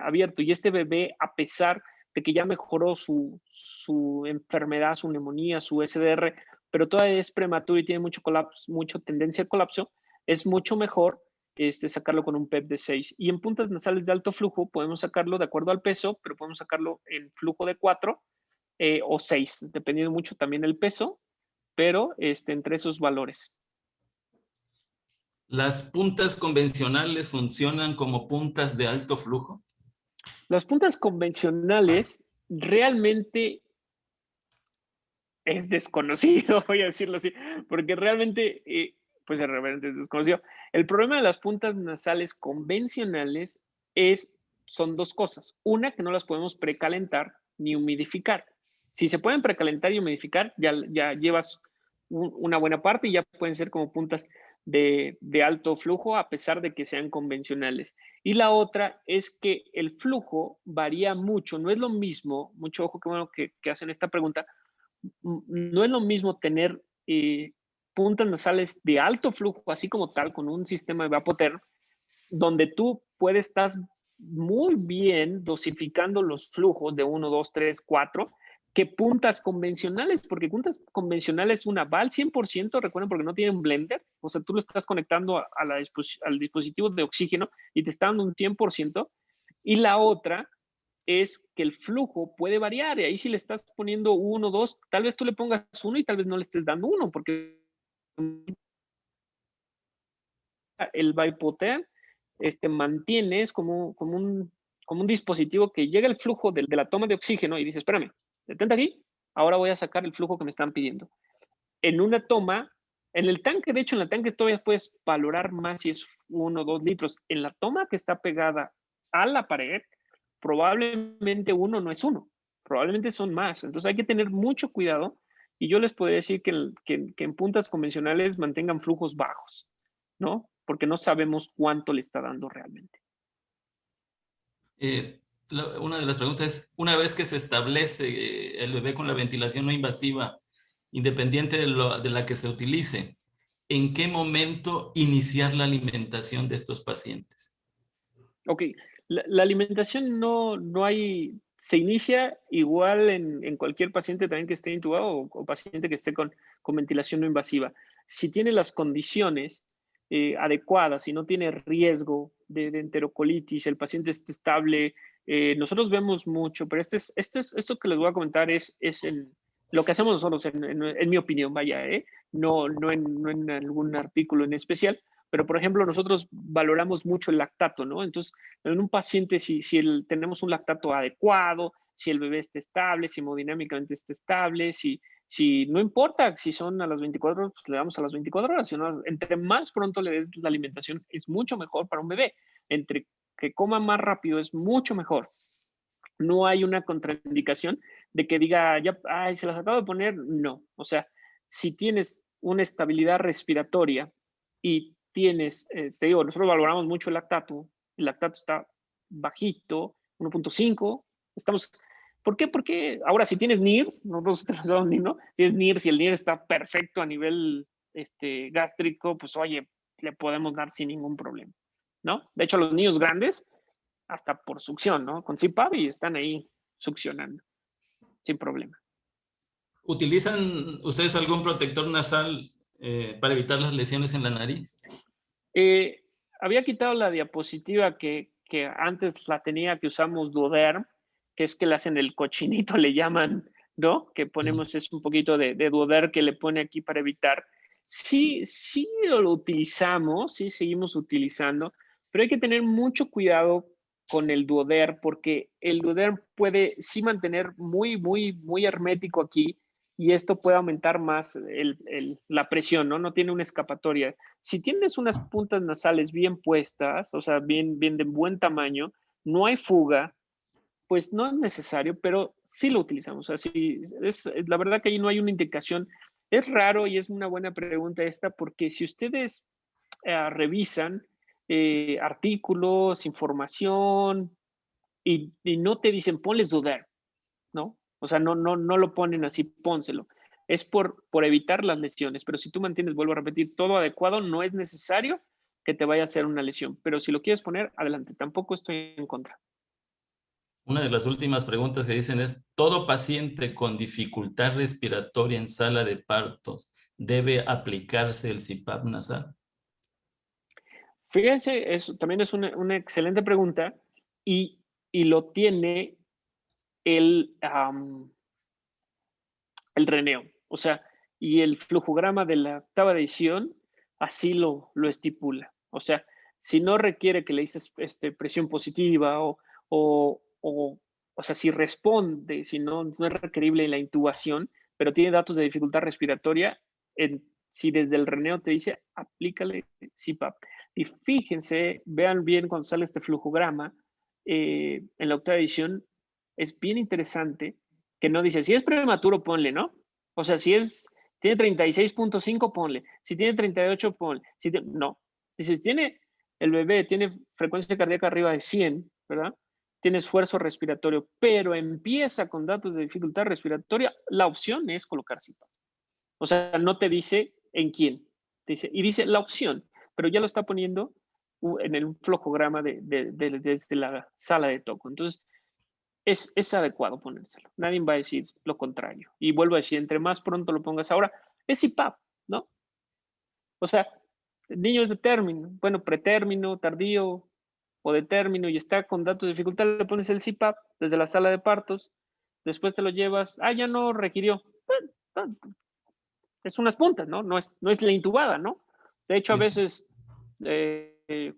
abierto. Y este bebé, a pesar de que ya mejoró su enfermedad, su neumonía, su SDR, pero todavía es prematuro y tiene mucho colapso, mucha tendencia al colapso, es mucho mejor sacarlo con un PEP de 6. Y en puntas nasales de alto flujo podemos sacarlo de acuerdo al peso, pero podemos sacarlo en flujo de 4 o 6, dependiendo mucho también del peso, pero entre esos valores. ¿Las puntas convencionales funcionan como puntas de alto flujo? Las puntas convencionales realmente es desconocido, voy a decirlo así, porque realmente, pues realmente es desconocido. El problema de las puntas nasales convencionales son dos cosas. Una, que no las podemos precalentar ni humidificar. Si se pueden precalentar y humidificar, ya llevas una buena parte y ya pueden ser como puntas de alto flujo a pesar de que sean convencionales. Y la otra es que el flujo varía mucho, no es lo mismo, mucho ojo que bueno que hacen esta pregunta, no es lo mismo tener puntas nasales de alto flujo, así como tal, con un sistema de Vapotherm, donde tú puedes estar muy bien dosificando los flujos de 1, 2, 3, 4, que puntas convencionales, porque puntas convencionales una va al 100%, recuerden, porque no tienen blender, o sea, tú lo estás conectando al dispositivo de oxígeno y te está dando un 100%, y la otra es que el flujo puede variar, y ahí si le estás poniendo 1, 2, tal vez tú le pongas 1 y tal vez no le estés dando 1, porque el Vipoter mantiene, es como un dispositivo que llega el flujo de la toma de oxígeno y dice, espérame, detente aquí, ahora voy a sacar el flujo que me están pidiendo. En una toma, en el tanque, de hecho, en el tanque todavía puedes valorar más si es 1 o 2 litros. En la toma que está pegada a la pared, probablemente 1 no es 1, probablemente son más. Entonces hay que tener mucho cuidado y yo les puedo decir que en puntas convencionales mantengan flujos bajos, ¿no? Porque no sabemos cuánto le está dando realmente. Una de las preguntas es, una vez que se establece el bebé con la ventilación no invasiva, independiente de la que se utilice, ¿en qué momento iniciar la alimentación de estos pacientes? Ok, la alimentación no hay, se inicia igual en cualquier paciente también que esté intubado o paciente que esté con ventilación no invasiva. Si tiene las condiciones adecuadas, si no tiene riesgo de enterocolitis, el paciente esté estable, nosotros vemos mucho, pero esto que les voy a comentar es en lo que hacemos nosotros, en mi opinión, vaya, no en algún artículo en especial, pero por ejemplo nosotros valoramos mucho el lactato, ¿no? Entonces, en un paciente, si tenemos un lactato adecuado, si el bebé está estable, si hemodinámicamente está estable, si no importa si son a las 24 horas, pues le damos a las 24 horas. Sino, entre más pronto le des la alimentación, es mucho mejor para un bebé. Entre que coma más rápido es mucho mejor. No hay una contraindicación de que diga, ya, ay, se las acabo de poner. No. O sea, si tienes una estabilidad respiratoria y tienes, te digo, nosotros valoramos mucho el lactato está bajito, 1.5, estamos, ¿por qué? Porque ahora si tienes NIRS, nosotros tenemos NIRS, ¿no? Si es NIRS y el NIRS está perfecto a nivel gástrico, pues oye, le podemos dar sin ningún problema, ¿no? De hecho, los niños grandes, hasta por succión, ¿no? Con CPAP y están ahí succionando, sin problema. ¿Utilizan ustedes algún protector nasal para evitar las lesiones en la nariz? Eh, Había quitado la diapositiva que antes la tenía, que usamos Duoderm, que es que le hacen el cochinito, le llaman, ¿no? Que ponemos es un poquito de Duoderm que le pone aquí para evitar. Sí, sí lo utilizamos, sí seguimos utilizando, pero hay que tener mucho cuidado con el Duoderm porque el Duoderm puede sí mantener muy hermético aquí y esto puede aumentar más la presión, ¿no? No tiene una escapatoria. Si tienes unas puntas nasales bien puestas, o sea, bien de buen tamaño, no hay fuga, pues no es necesario, pero sí lo utilizamos. O sea, sí, la verdad que ahí no hay una indicación. Es raro y es una buena pregunta esta, porque si ustedes revisan artículos, información, y no te dicen, ponles dudar, ¿no? O sea, no lo ponen así, pónselo. Es por evitar las lesiones, pero si tú mantienes, vuelvo a repetir, todo adecuado, no es necesario que te vaya a hacer una lesión, pero si lo quieres poner, adelante, tampoco estoy en contra. Una de las últimas preguntas que dicen es, ¿todo paciente con dificultad respiratoria en sala de partos debe aplicarse el CPAP nasal? Fíjense, eso también es una excelente pregunta y lo tiene el, el reneo, o sea, y el flujograma de la octava edición así lo estipula. O sea, si no requiere que le dices presión positiva o sea, si responde, si no es requerible la intubación, pero tiene datos de dificultad respiratoria, si desde el reneo te dice, aplícale CPAP. Y fíjense, vean bien cuando sale este flujograma, en la octava edición, es bien interesante que no dice, si es prematuro, ponle, ¿no? O sea, tiene 36.5, ponle. Si tiene 38, ponle. No. Si el bebé tiene frecuencia cardíaca arriba de 100, ¿verdad? Tiene esfuerzo respiratorio, pero empieza con datos de dificultad respiratoria, la opción es colocar CPAP. O sea, no te dice en quién. Y dice la opción, pero ya lo está poniendo en el flujograma desde la sala de toco. Entonces, es adecuado ponérselo. Nadie va a decir lo contrario. Y vuelvo a decir, entre más pronto lo pongas ahora, es CPAP, ¿no? O sea, el niño es de término, bueno, pretérmino, tardío o de término y está con datos de dificultad, le pones el CPAP desde la sala de partos, después te lo llevas, ya no requirió. Es unas puntas, ¿no? No es la intubada, ¿no? De hecho, a Sí, sí. veces, en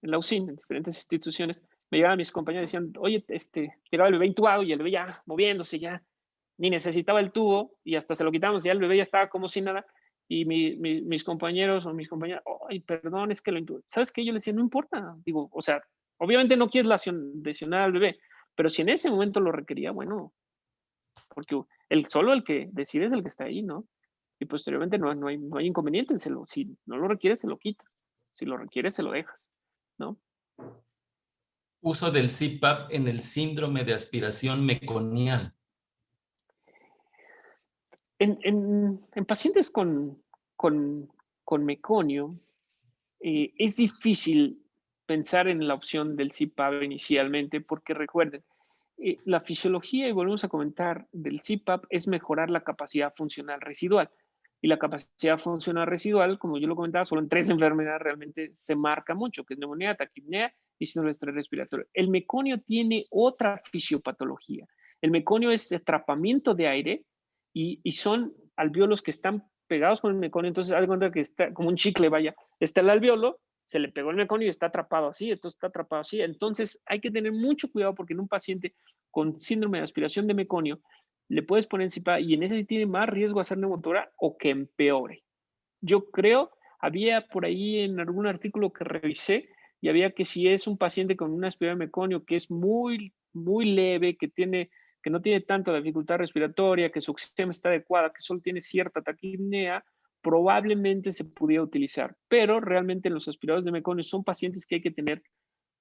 la UCIN, en diferentes instituciones, me llegaban mis compañeros y decían, oye, llegaba el bebé intubado y el bebé ya moviéndose, ya ni necesitaba el tubo y hasta se lo quitamos, ya el bebé ya estaba como si nada. Y mis compañeros o mis compañeras, ay, perdón, es que lo intubé. ¿Sabes qué? Yo le decía, no importa. Digo, o sea, obviamente no quieres lesionar al bebé, pero si en ese momento lo requería, bueno, porque solo el que decide es el que está ahí, ¿no? Y posteriormente no hay inconveniente, si no lo requieres, se lo quitas. Si lo requieres, se lo dejas, ¿no? Uso del CPAP en el síndrome de aspiración meconial. En pacientes con, con meconio, es difícil pensar en la opción del CPAP inicialmente, porque recuerden, la fisiología, y volvemos a comentar, del CPAP es mejorar la capacidad funcional residual. Y la capacidad funcional residual, como yo lo comentaba, solo en 3 enfermedades realmente se marca mucho, que es neumonía, taquipnea y síndrome de estrés respiratorio. El meconio tiene otra fisiopatología. El meconio es atrapamiento de aire y son alvéolos que están pegados con el meconio, entonces haz de cuenta que está como un chicle, vaya, está el alvéolo, se le pegó el meconio y está atrapado así, entonces está atrapado así. Entonces hay que tener mucho cuidado porque en un paciente con síndrome de aspiración de meconio le puedes poner encima y en ese tiene más riesgo de hacer neumotora o que empeore. Yo creo, había por ahí en algún artículo que revisé y había que si es un paciente con una aspiración de meconio que es muy, muy leve, que no tiene tanta dificultad respiratoria, que su oxígeno está adecuada, que solo tiene cierta taquipnea, probablemente se pudiera utilizar. Pero realmente los aspiradores de meconio son pacientes que hay que tener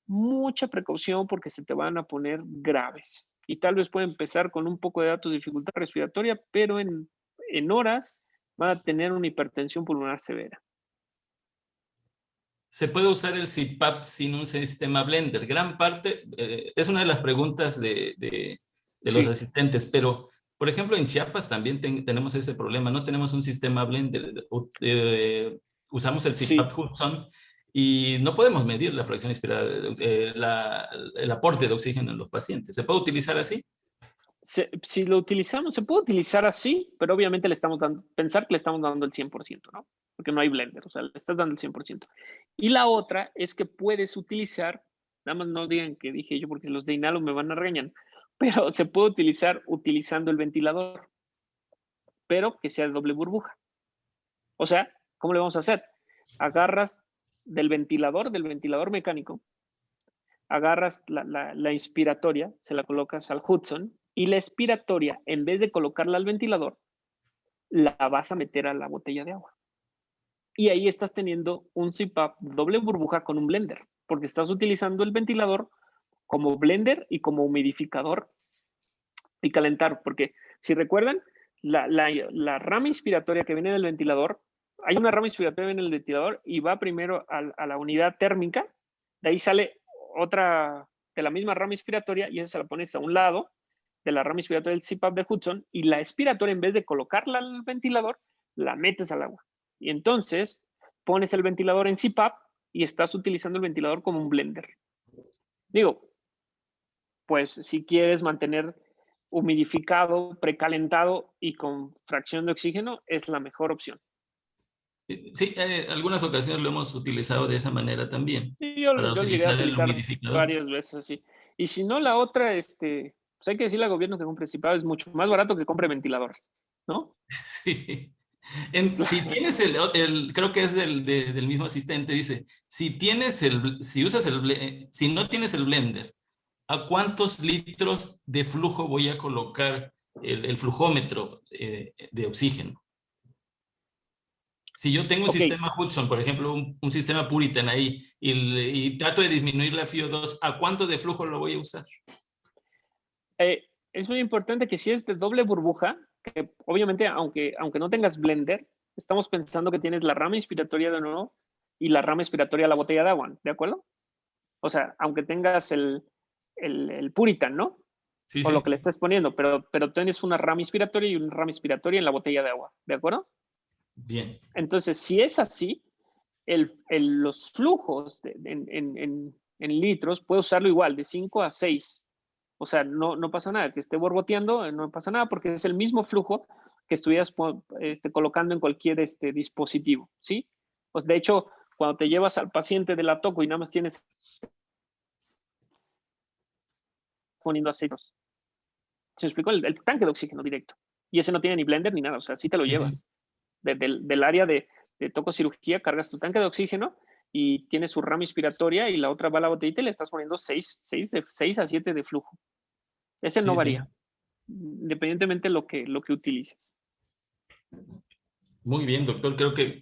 mucha precaución porque se te van a poner graves. Y tal vez puede empezar con un poco de datos de dificultad respiratoria, pero en horas van a tener una hipertensión pulmonar severa. ¿Se puede usar el CPAP sin un sistema Blender? Gran parte, es una de las preguntas de los Sí, asistentes, pero por ejemplo en Chiapas también tenemos ese problema, no tenemos un sistema Blender, usamos el sí. CPAP Hudson y no podemos medir la fracción inspirada, el aporte de oxígeno en los pacientes. ¿Se puede utilizar así? Si lo utilizamos, se puede utilizar así, pero obviamente le estamos dando, pensar que le estamos dando el 100%, ¿no? Porque no hay blender, o sea, le estás dando el 100%. Y la otra es que puedes utilizar, nada más no digan que dije yo porque los de Inhalo me van a regañar, pero se puede utilizar utilizando el ventilador, pero que sea de doble burbuja. O sea, ¿cómo le vamos a hacer? Agarras del ventilador mecánico, agarras la inspiratoria, se la colocas al Hudson y la expiratoria, en vez de colocarla al ventilador, la vas a meter a la botella de agua. Y ahí estás teniendo un CPAP doble burbuja con un blender, porque estás utilizando el ventilador como blender y como humidificador y calentar, porque si recuerdan, la rama inspiratoria que viene del ventilador, hay una rama inspiratoria en el ventilador y va primero a la unidad térmica, de ahí sale otra de la misma rama inspiratoria y esa se la pones a un lado de la rama inspiratoria del CPAP de Hudson y la expiratoria, en vez de colocarla al ventilador, la metes al agua. Y entonces pones el ventilador en CPAP y estás utilizando el ventilador como un blender. Digo, pues si quieres mantener humidificado, precalentado y con fracción de oxígeno, es la mejor opción. Sí, algunas ocasiones lo hemos utilizado de esa manera también, Y yo, para yo llegué a utilizar el utilizar humidificador. varias veces así. Y si no, la otra, pues hay que decirle al gobierno que compre CPAP, es mucho más barato que compre ventiladores, ¿no? Sí. Si tienes creo que es del mismo asistente, dice, si usas si no tienes el blender, ¿a cuántos litros de flujo voy a colocar el flujómetro de oxígeno? Si yo tengo un Ok, sistema Hudson, por ejemplo, un sistema Puritan ahí, y trato de disminuir la FiO2, ¿a cuánto de flujo lo voy a usar? es muy importante que si es de doble burbuja, que obviamente aunque no tengas blender, estamos pensando que tienes la rama inspiratoria de nuevo y la rama inspiratoria de la botella de agua, ¿de acuerdo? O sea, aunque tengas el Puritan, ¿no? Sí, O lo sí, que le estés poniendo, pero tienes una rama inspiratoria y una rama inspiratoria en la botella de agua, ¿de acuerdo? bien. Entonces, si es así, los flujos en litros, puedo usarlo igual, de 5 a 6. O sea, no pasa nada, que esté borboteando, no pasa nada porque es el mismo flujo que estuvieras colocando en cualquier dispositivo, ¿sí? Pues de hecho, cuando te llevas al paciente de la toco y nada más tienes poniendo aceites, ¿se me explicó? El tanque de oxígeno directo. Y ese no tiene ni blender ni nada, o sea, sí te lo Sí, sí. llevas. Del área de tococirugía, cargas tu tanque de oxígeno y tienes su rama inspiratoria y la otra va a la botellita y le estás poniendo 6 a 7 de flujo. Ese no Sí, varía, sí. independientemente de lo que utilices. Muy bien, doctor. Creo que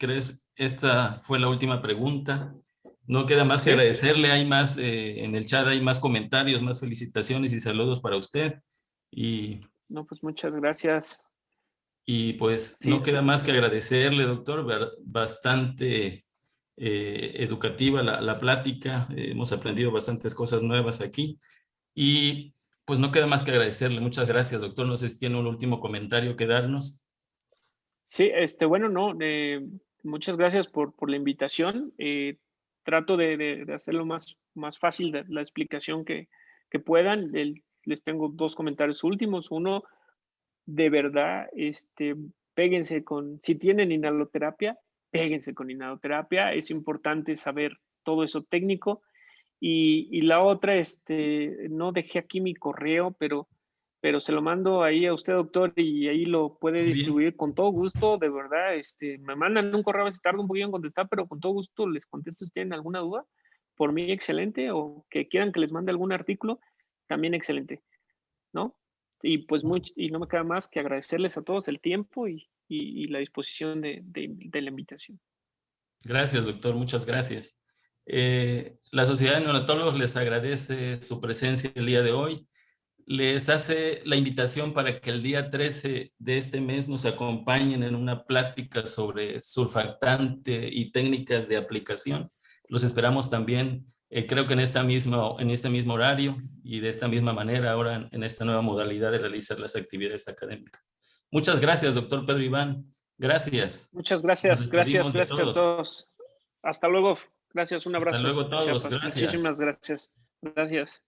esta fue la última pregunta. No queda más que ¿Sí? agradecerle. Hay más, en el chat hay más comentarios, más felicitaciones y saludos para usted. Y, No, pues muchas gracias. y pues Sí, no queda más que agradecerle, doctor. Bastante educativa la plática. Hemos aprendido bastantes cosas nuevas aquí. Y pues no queda más que agradecerle. Muchas gracias, doctor. No sé si tiene un último comentario que darnos. sí, bueno, no, muchas gracias por la invitación. Trato de hacerlo más fácil de la explicación que puedan. Les tengo dos comentarios últimos. Uno, de verdad, péguense si tienen inhaloterapia, péguense con inhaloterapia. Es importante saber todo eso técnico. Y la otra, no dejé aquí mi correo, pero se lo mando ahí a usted, doctor, y ahí lo puede Muy bien. distribuir con todo gusto, de verdad. Me mandan un correo, a veces tarda un poquito en contestar, pero con todo gusto les contesto si tienen alguna duda. Por mí, excelente, o que quieran que les mande algún artículo, también excelente, ¿no? Y pues y no me queda más que agradecerles a todos el tiempo y la disposición de la invitación. Gracias, doctor. Muchas gracias. La Sociedad de Neonatólogos les agradece su presencia el día de hoy. Les hace la invitación para que el día 13 de este mes nos acompañen en una plática sobre surfactante y técnicas de aplicación. Los esperamos también, creo que en este mismo horario y de esta misma manera, ahora en esta nueva modalidad de realizar las actividades académicas. Muchas gracias, doctor Pedro Iván. Gracias. Muchas Nos gracias, despedimos de gracias a todos. todos. Hasta luego. Gracias, un Hasta abrazo, luego todos. Chiapas. Gracias. Muchísimas gracias. Gracias.